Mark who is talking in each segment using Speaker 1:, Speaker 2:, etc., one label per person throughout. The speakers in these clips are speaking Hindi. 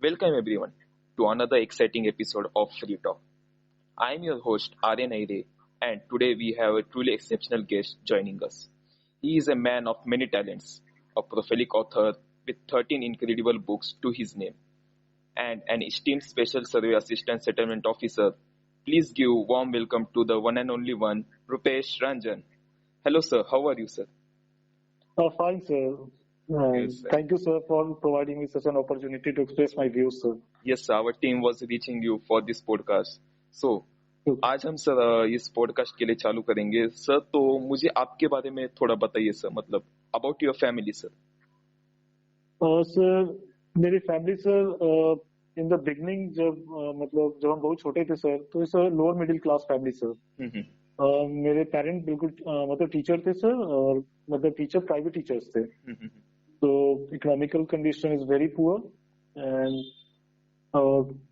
Speaker 1: Welcome everyone to another exciting episode of Free Talk. I am your host Aryan Aire, and today we have a truly exceptional guest joining us. He is a man of many talents, a prolific author with 13 incredible books to his name, and an esteemed special survey assistant settlement officer. Please give warm welcome to the one and only one, Rupesh Ranjan. Hello sir, how are you sir?
Speaker 2: Fine, sir.
Speaker 1: Yes, sir.
Speaker 2: Thank you, sir, for providing me such an opportunity to express my views, sir.
Speaker 1: Yes, sir, our team was reaching you for this podcast. So, आज हम सर इस पॉडकास्ट के लिए चालू करेंगे सर। तो मुझे आपके बारे में थोड़ा बताइए सर, मतलब about your family sir.
Speaker 2: Sir, मेरी family sir in the beginning जब हम बहुत छोटे थे सर, तो sir lower middle class family sir. मेरे पेरेंट बिल्कुल मतलब टीचर थे सर, और मतलब टीचर प्राइवेट टीचर्स थे। तो economical condition is very poor and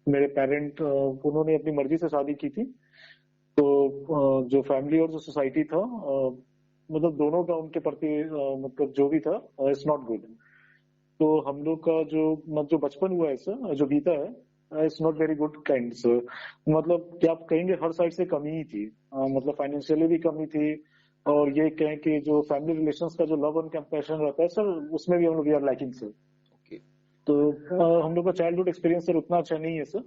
Speaker 2: मेरे पेरेंट उन्होंने अपनी मर्जी से शादी की थी। तो जो फैमिली और जो सोसाइटी था मतलब दोनों का उनके प्रति मतलब जो भी था इट्स नॉट गुड। तो हम लोग का जो बचपन हुआ है सर, जो बीता है, it's not very good kind sir. मतलब क्या आप कहेंगे हर साइड से कमी ही थी, मतलब फाइनेंशियली भी कमी थी, और ये कहें कि जो फैमिली रिलेशंस का जो लव एंड कंपैशन रहता है सर, उसमें भी हम लोग वी आर लैकिंग सर। तो हम लोग का चाइल्डहुड एक्सपीरियंस सर उतना अच्छा नहीं है सर।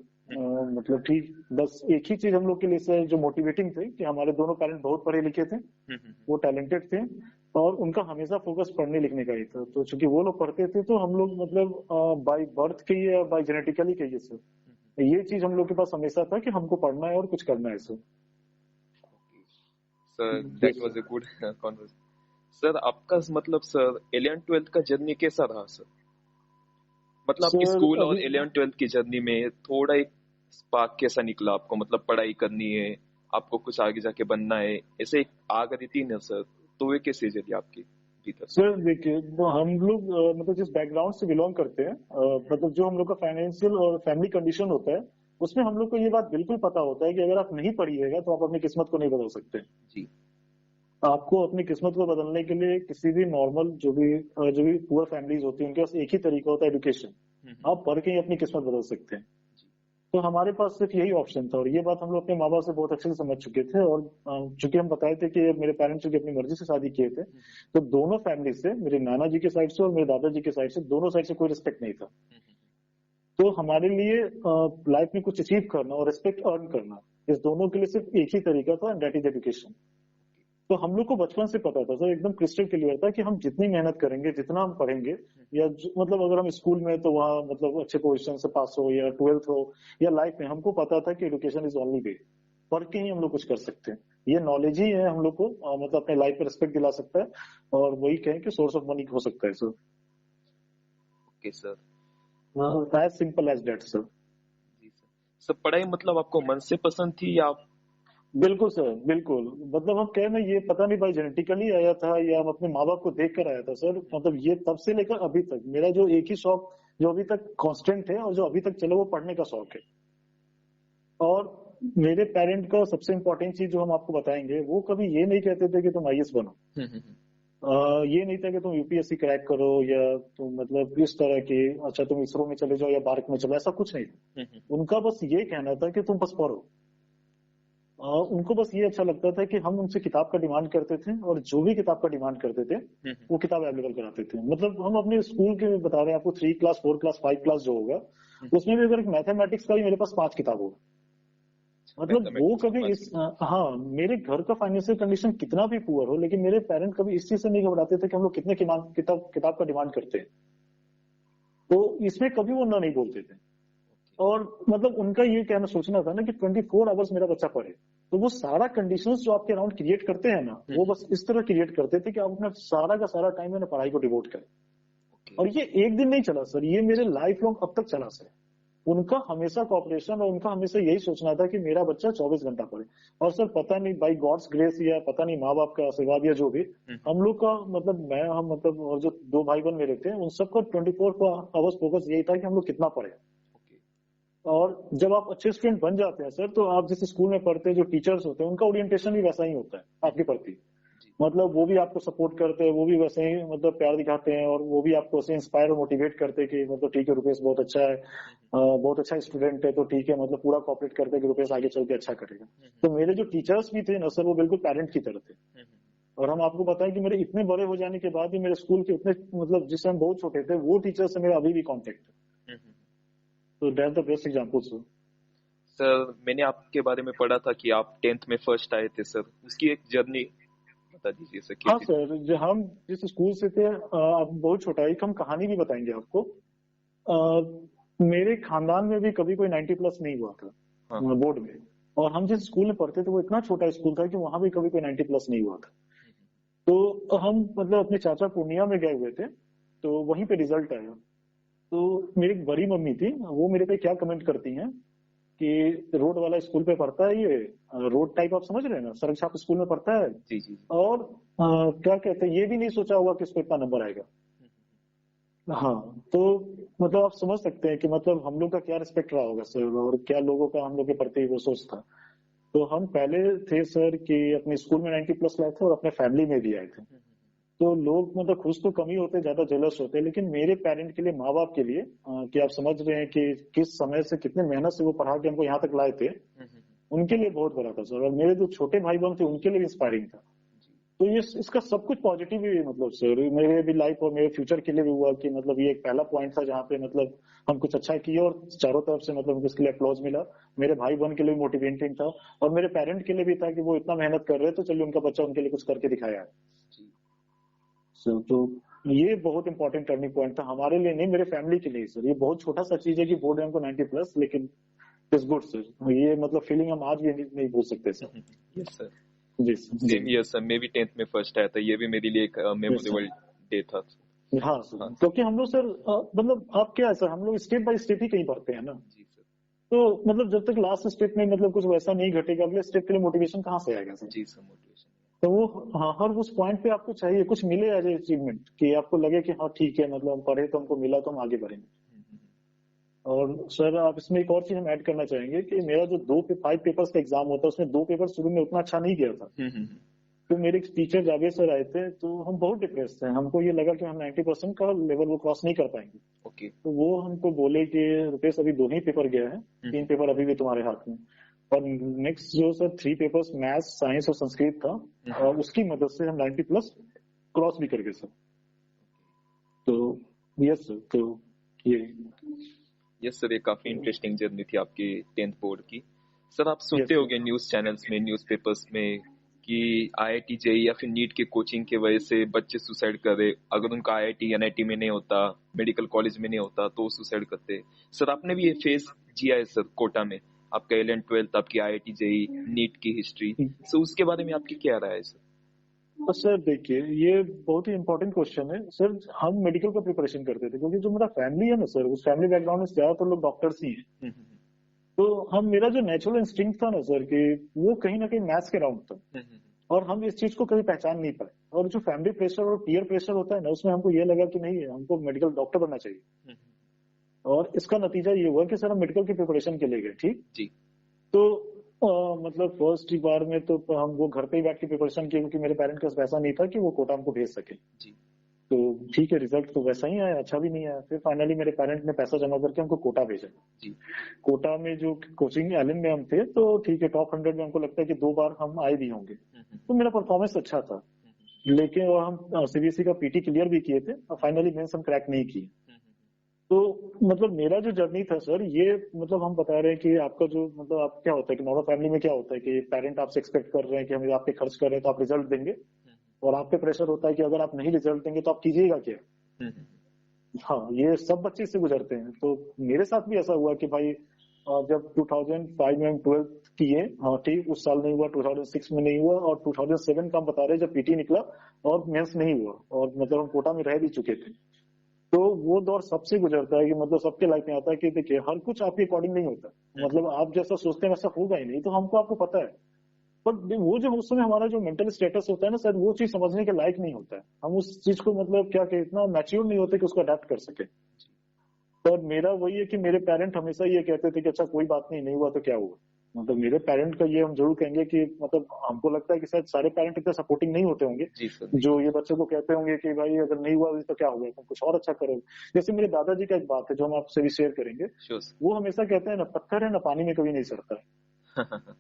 Speaker 2: मतलब ठीक बस एक ही चीज हम लोग के लिए सर जो मोटिवेटिंग थे कि हमारे दोनों पेरेंट बहुत पढ़े लिखे थे, वो टैलेंटेड थे, और उनका हमेशा फोकस पढ़ने लिखने का ही था। तो चूंकि वो लोग पढ़ते थे तो हम लोग मतलब बाय बर्थ कहिए या बाय जेनेटिकली कहिए सर, ये चीज हम लोग के पास हमेशा था कि हमको पढ़ना है और कुछ करना है sir.
Speaker 1: Sir that was a good conversation. Sir आपका मतलब सर 11th-12th का जर्नी कैसा रहा सर? मतलब आपकी स्कूल और 11th-12th की जर्नी में थोड़ा एक स्पार्क कैसा निकला आपको? मतलब पढ़ाई करनी है, आपको कुछ आगे जाके बनना है, ऐसे एक आग रहती है ना सर, तो वे कैसे चली आपकी भीतर?
Speaker 2: सर देखिए, वो हम लोग मतलब जिस बैकग्राउंड से बिलोंग करते हैं, मतलब जो हम लोग का फाइनेंशियल और फैमिली कंडीशन होता है, उसमें हम लोग को ये बात बिल्कुल पता होता है कि अगर आप नहीं पढ़िएगा तो आप अपनी किस्मत को नहीं बदल सकते
Speaker 1: जी।
Speaker 2: आपको अपनी किस्मत को बदलने के लिए किसी भी नॉर्मल जो भी पुअर फैमिलीज होती है, उनके पास एक ही तरीका होता है, एजुकेशन। आप पढ़ के ही अपनी किस्मत बदल सकते हैं। तो हमारे पास सिर्फ यही ऑप्शन था, और ये बात हम लोग अपने माँ बाप से बहुत अच्छे से समझ चुके थे। और चूंकि हम बताए थे कि मेरे पेरेंट्स चूंकि अपनी मर्जी से शादी किए थे, तो दोनों फैमिली से, मेरे नाना जी के साइड से और मेरे दादाजी के साइड से, दोनों साइड से कोई रिस्पेक्ट नहीं था। तो हमारे लिए लाइफ में कुछ अचीव करना और रिस्पेक्ट अर्न करना, इस दोनों के लिए सिर्फ एक ही तरीका था, दैट इज एजुकेशन। तो हम लोग को बचपन से पता था सर, एकदम क्रिस्टल क्लियर था कि हम जितनी मेहनत करेंगे, जितना हम पढ़ेंगे, या मतलब अगर हम स्कूल में तो वहाँ मतलब अच्छे पोजीशन से पास हो, या 12th हो, या लाइफ में, हमको पता था कि एजुकेशन इज ओनली वे। पढ़ के ही हम लोग कुछ कर सकते हैं। ये नॉलेज ही है हम लोग को मतलब अपने लाइफ में रिस्पेक्ट दिला सकता है, और वही कहें कि सोर्स ऑफ मनी हो सकता है sir.
Speaker 1: Okay sir,
Speaker 2: as simple as that sir.
Speaker 1: जी सर। सर पढ़ाई मतलब आपको मन से पसंद थी या?
Speaker 2: बिल्कुल सर, बिल्कुल। मतलब हम कह रहे हैं ये पता नहीं भाई जेनेटिकली आया था या हम अपने माँ बाप को देख कर आया था सर। मतलब ये तब से लेकर अभी तक मेरा जो एक ही शौक जो अभी तक कांस्टेंट है और जो अभी तक चले, वो पढ़ने का शौक है। और मेरे पेरेंट का सबसे इम्पोर्टेंट चीज जो हम आपको बताएंगे, वो कभी ये नहीं कहते थे कि तुम आईएएस बनो, ये नहीं था कि तुम यूपीएससी क्रैक करो, या तुम मतलब इस तरह की अच्छा तुम इसरो में चले जाओ या बार्क में चलो, ऐसा कुछ नहीं था। उनका बस ये कहना था कि तुम बस पढ़ो। उनको बस ये अच्छा लगता था कि हम उनसे किताब का डिमांड करते थे, और जो भी किताब का डिमांड करते थे वो किताब अवेलेबल कराते थे। मतलब हम अपने स्कूल के बता रहे हैं आपको, 3 क्लास 4 क्लास 5 क्लास जो होगा, उसमें भी अगर एक मैथमेटिक्स का भी मेरे पास 5 किताब होगा। मतलब वो कभी हाँ, मेरे घर का फाइनेंशियल कंडीशन कितना भी पुअर हो, लेकिन मेरे पेरेंट कभी इस चीज से नहीं घबराते थे कि हम लोग कितने किताब का डिमांड करते हैं। तो इसमें कभी वो ना नहीं बोलते थे। और मतलब उनका ये कहना सोचना था ना कि 24 आवर्स मेरा बच्चा पढ़े। तो वो सारा कंडीशंस जो आपके अराउंड क्रिएट करते हैं ना, वो बस इस तरह क्रिएट करते थे कि आप अपना सारा का सारा टाइम मैंने पढ़ाई को डिवोट करें। और ये एक दिन नहीं चला सर, ये मेरे लाइफ लॉन्ग अब तक चला सर। उनका हमेशा कॉपरेशन और उनका हमेशा यही सोचना था कि मेरा बच्चा 24 घंटा पढ़े। और सर पता नहीं बाई गॉड्स ग्रेस या पता नहीं माँ बाप का आशीर्वाद या जो भी, हम लोग का मतलब हम मतलब और जो 2 भाई बहन मेरे थे, उन सबका 24 आवर्स फोकस यही था कि हम लोग कितना पढ़े। और जब आप अच्छे स्टूडेंट बन जाते हैं सर, तो आप जिस स्कूल में पढ़ते हैं, जो टीचर्स होते हैं, उनका ओरिएंटेशन भी वैसा ही होता है आपके प्रति।
Speaker 1: जी।
Speaker 2: मतलब वो भी आपको सपोर्ट करते हैं, वो भी वैसे ही मतलब प्यार दिखाते हैं, और वो भी आपको ऐसे इंस्पायर और मोटिवेट करते हैं कि मतलब ठीक है रुपेश बहुत अच्छा है, बहुत अच्छा स्टूडेंट है, तो ठीक है मतलब पूरा कॉपरेट करते हैं कि रुपेश आगे चल के अच्छा करेगा। तो मेरे जो टीचर्स भी थे ना सर, वो बिल्कुल पेरेंट की तरह थे। और हम आपको बताएं कि मेरे इतने बड़े हो जाने के बाद भी मेरे स्कूल के उतने मतलब जिससे हम बहुत छोटे थे, वो टीचर से मेरा अभी भी कॉन्टेक्ट है। तो that the best example sir.
Speaker 1: Sir मैंने आपके बारे में पढ़ा था कि आप 10th में फर्स्ट आए थे सर, उसकी एक जर्नी बता दीजिए सर
Speaker 2: हाँ
Speaker 1: कैसी थी।
Speaker 2: सर, जो हम जिस स्कूल से थे, अब बहुत छोटा है, एक हम कहानी भी बताएंगे आपको। मेरे खानदान में भी कभी कोई 90 प्लस नहीं हुआ था
Speaker 1: हाँ।
Speaker 2: बोर्ड में। और हम जिस स्कूल में पढ़ते थे वो इतना छोटा स्कूल था कि वहां भी कभी कोई 90 प्लस नहीं हुआ था। तो हम मतलब अपने चाचा पूर्णिया में गए हुए थे, तो वहीं पे रिजल्ट आया। तो मेरी एक बड़ी मम्मी थी, वो मेरे पे क्या कमेंट करती हैं कि रोड वाला स्कूल पे पढ़ता है ये, रोड टाइप आप समझ रहे हैं ना, सड़क छाप स्कूल में पढ़ता है।
Speaker 1: जी जी जी।
Speaker 2: और क्या कहते हैं, ये भी नहीं सोचा होगा कि इसको इतना नंबर आएगा। हाँ। तो मतलब आप समझ सकते हैं कि मतलब हम लोग का क्या रिस्पेक्ट रहा होगा सर, और क्या लोगों का हम लोग के प्रति वो सोच था। तो हम पहले थे सर कि अपने स्कूल में 90 प्लस लाए थे और अपने फैमिली में भी आए थे। तो लोग मतलब खुश तो कम ही होते, ज्यादा जेलस होते, लेकिन मेरे पेरेंट के लिए, माँ बाप के लिए, कि आप समझ रहे हैं कि किस समय से कितने मेहनत से वो पढ़ा के हमको यहाँ तक लाए थे, उनके लिए बहुत बड़ा था सर। और मेरे जो छोटे भाई बहन थे उनके लिए इंस्पायरिंग था। तो ये इसका सब कुछ पॉजिटिव ही मतलब सर मेरे भी लाइफ और मेरे फ्यूचर के लिए भी हुआ कि मतलब ये एक पहला पॉइंट था जहाँ पे मतलब हम कुछ अच्छा किए, और चारों तरफ से मतलब हमको इसके लिए अप्लॉज मिला। मेरे भाई बहन के लिए मोटिवेटिंग था, और मेरे पेरेंट के लिए भी था कि वो इतना मेहनत कर रहे हैं, तो चलिए उनका बच्चा उनके लिए कुछ करके दिखाया है।
Speaker 1: जी।
Speaker 2: सर तो ये बहुत इंपॉर्टेंट टर्निंग पॉइंट था हमारे लिए, नहीं मेरे फैमिली के लिए सर। ये बहुत छोटा सा चीज है कि बोर्ड रैंक को 90 प्लस, लेकिन इट्स गुड सर। ये मतलब फीलिंग हम आज भी नहीं भूल सकते सर।
Speaker 1: Yes sir.
Speaker 2: जी सर। जी
Speaker 1: सेम ईयर सर, मैं भी 10th में फर्स्ट आया था, ये भी मेरे लिए एक
Speaker 2: यस
Speaker 1: मेमोरेबल
Speaker 2: सर।
Speaker 1: डे था।
Speaker 2: हाँ सर,
Speaker 1: हाँ सर।
Speaker 2: क्योंकि हम लोग सर मतलब आप क्या है सर, हम लोग स्टेप बाय स्टेप ही कहीं पढ़ते हैं ना।
Speaker 1: जी सर।
Speaker 2: तो मतलब जब तक लास्ट स्टेप में मतलब कुछ वैसा नहीं घटेगा, अगले स्टेप के लिए मोटिवेशन कहाँ से आएगा सर।
Speaker 1: जी सर, मोटिवेशन।
Speaker 2: तो वो, हाँ, हर उस पॉइंट पे आपको चाहिए कुछ मिले एज ए अचीवमेंट, कि आपको लगे कि हाँ ठीक है मतलब हम पढ़े तो हमको मिला, तो हम आगे बढ़ेंगे। और सर आप इसमें एक और चीज हम ऐड करना चाहेंगे कि मेरा जो 5 पेपर्स का एग्जाम होता है, उसमें 2 पेपर शुरू में उतना अच्छा नहीं गया था। तो मेरे एक टीचर जावेद सर आए थे, तो हम बहुत डिप्रेस थे, हमको ये लगा कि हम 90% का लेवल वो क्रॉस नहीं कर पाएंगे।
Speaker 1: ओके।
Speaker 2: तो वो हमको बोले कि रुपेश अभी 2 ही पेपर गया है, 3 पेपर अभी भी तुम्हारे हाथ में। और नेक्स्ट जो सर 3 पेपर्स मैथ्स, साइंस और संस्कृत था, और उसकी मदद से हम 90 प्लस क्रॉस भी कर गए सर। तो यस सर, तो ये
Speaker 1: यस सर, ये काफी इंटरेस्टिंग जर्नी थी आपकी 10th बोर्ड की। सर आप सुनते
Speaker 2: यस
Speaker 1: होंगे न्यूज चैनल्स में, न्यूज़पेपर्स में कि आईआईटी जेईई या फिर नीट के कोचिंग की वजह से बच्चे सुसाइड कर रहे, अगर उनका आईआईटी एनआईटी में नहीं होता, मेडिकल कॉलेज में नहीं होता, तो वो सुसाइड करते। सर आपने भी ये फेस जिया है सर कोटा में, आपका 11th 12th, आपकी आईआईटी जेईई नीट की हिस्ट्री,
Speaker 2: सर।
Speaker 1: सो उसके बारे में आपकी क्या राय है सर?
Speaker 2: तो सर देखिए, ये बहुत ही इंपॉर्टेंट क्वेश्चन है सर। हम मेडिकल का प्रिपरेशन करते थे, क्योंकि जो मेरा फैमिली है ना सर, उस फैमिली बैकग्राउंड में ज्यादातर लोग डॉक्टर्स ही हैं। तो हम, मेरा जो नेचुरल इंस्टिंक्ट था ना सर, कि वो कहीं ना कहीं मैथ्स के राउंड था, और हम इस चीज को कभी पहचान नहीं पाए। और जो फैमिली प्रेशर और पीयर प्रेशर होता है ना, उसमें हमको ये लगा कि नहीं है, हमको मेडिकल डॉक्टर बनना चाहिए। और इसका नतीजा ये हुआ कि सर हम मेडिकल की प्रिपरेशन के लिए गए, ठीक।
Speaker 1: जी।
Speaker 2: तो मतलब फर्स्ट बार में तो हम वो घर पे ही बैठ के प्रिपरेशन किए, क्योंकि मेरे पेरेंट्स के पास पैसा नहीं था कि वो कोटा हमको भेज सके।
Speaker 1: जी।
Speaker 2: तो ठीक है, रिजल्ट तो वैसा ही आया, अच्छा भी नहीं आया। फिर फाइनली मेरे पेरेंट ने पैसा जमा करके हमको कोटा भेजा।
Speaker 1: जी।
Speaker 2: कोटा में जो कोचिंग एलन में हम थे, तो ठीक है टॉप 100 में हमको लगता है कि 2 बार हम आए भी होंगे। तो मेरा परफॉर्मेंस अच्छा था, लेकिन वो हम सीबीएसई का पीटी क्लियर भी किए थे, और फाइनली मेंस हम क्रैक नहीं किए। तो मतलब मेरा जो जर्नी था सर, ये मतलब हम बता रहे हैं कि आपका जो मतलब आप क्या होता है कि नॉर्मल फैमिली में क्या होता है कि पेरेंट आपसे एक्सपेक्ट कर रहे हैं कि हम आप पे खर्च कर रहे हैं तो आप रिजल्ट देंगे, और आप पे प्रेशर होता है कि अगर आप नहीं रिजल्ट देंगे तो आप कीजिएगा क्या। हाँ, ये सब बच्चे से गुजरते हैं। तो मेरे साथ भी ऐसा हुआ कि भाई जब 2005 में हम 12th किए, हाँ ठीक, उस साल नहीं हुआ, 2006 में नहीं हुआ, और 2007 का हम बता रहे जब पीटी निकला और मेंस नहीं हुआ, और मतलब हम कोटा में रह भी चुके थे। तो वो दौर सबसे गुजरता है कि मतलब सबके लाइफ में आता है कि देखिए हर कुछ आपके अकॉर्डिंग नहीं होता, मतलब आप जैसा सोचते हैं वैसा होगा ही नहीं, तो हमको आपको पता है। पर वो जो उस समय हमारा जो मेंटल स्टेटस होता है ना सर, वो चीज समझने के लायक नहीं होता है। हम उस चीज को मतलब क्या कि इतना मैच्योर नहीं होते कि उसको अडेप्ट कर सके। और मेरा वही है कि मेरे पेरेंट हमेशा ये कहते थे कि अच्छा कोई बात नहीं, नहीं हुआ तो क्या हुआ। मतलब मेरे पेरेंट का ये हम जरूर कहेंगे कि मतलब हमको लगता है कि शायद सारे पेरेंट इतना सपोर्टिंग नहीं होते होंगे
Speaker 1: जी सर।
Speaker 2: जो ये बच्चे को कहते होंगे कि भाई अगर नहीं हुआ तो क्या होगा, तुम कुछ और अच्छा करो। जैसे मेरे दादाजी का एक बात है जो हम आपसे भी शेयर करेंगे।
Speaker 1: श्योर
Speaker 2: वो हमेसा कहते हैं ना, पत्थर है ना पानी में कभी नहीं सड़ता।
Speaker 1: सर।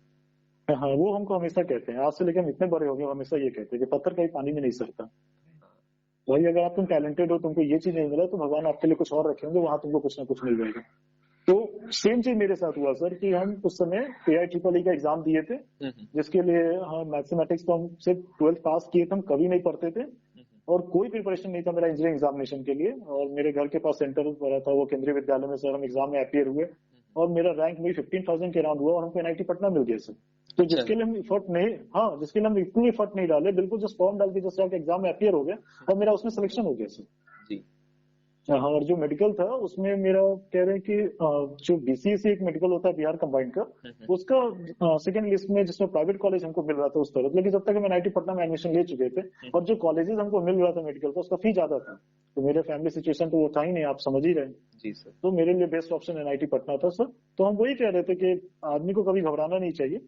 Speaker 2: हाँ, वो हमको हमेशा कहते हैं, आज से लेकर हम इतने बड़े हो गए हमेशा ये कहते हैं कि पत्थर कभी पानी में नहीं सड़ता। वही अगर आप तुम टैलेंटेड हो, तुमको ये चीज नहीं मिला, तो भगवान आपके लिए कुछ और रखे होंगे, वहां तुमको कुछ ना कुछ मिल जाएगा। तो सेम चीज मेरे साथ हुआ सर कि हम उस समय AIEEE का एग्जाम दिए थे, जिसके लिए हम मैथमेटिक्स तो हम सिर्फ 12th पास किए थे, हम कभी नहीं पढ़ते थे और कोई प्रिपरेशन नहीं था मेरा इंजीनियरिंग एग्जामिनेशन के लिए। और मेरे घर के पास सेंटर पड़ा था वो केंद्रीय विद्यालय में, सर हम एग्जाम में अपीयर हुए और मेरा रैंक में 15,000 के अराउंड हुआ और हमको NIT पटना मिल गया सर। तो
Speaker 1: अच्छा।
Speaker 2: जिसके लिए हम इफर्ट नहीं, हाँ जिसके लिए हम इतनी इफर्ट नहीं डाले, बिल्कुल जस्ट फॉर्म डाल के जस्ट जाके एग्जाम में अपीयर हो गया और मेरा उसमें सिलेक्शन हो गया सर।
Speaker 1: जी।
Speaker 2: हाँ, और जो मेडिकल था उसमें मेरा कह रहे हैं कि जो BCE से एक मेडिकल होता है बिहार कंबाइंड का, उसका सेकंड लिस्ट में जिसमें प्राइवेट कॉलेज हमको मिल रहा था उस तरफ, लेकिन जब तक हम NIT पटना में एडमिशन ले चुके थे और जो कॉलेजेस हमको मिल रहा था मेडिकल का उसका फी ज्यादा था, तो मेरे फैमिली सिचुएशन तो वो था ही नहीं, आप समझ ही रहे।
Speaker 1: जी सर।
Speaker 2: तो मेरे लिए बेस्ट ऑप्शन NIT पटना था सर। तो हम वही कह रहे थे कि आदमी को कभी घबराना नहीं चाहिए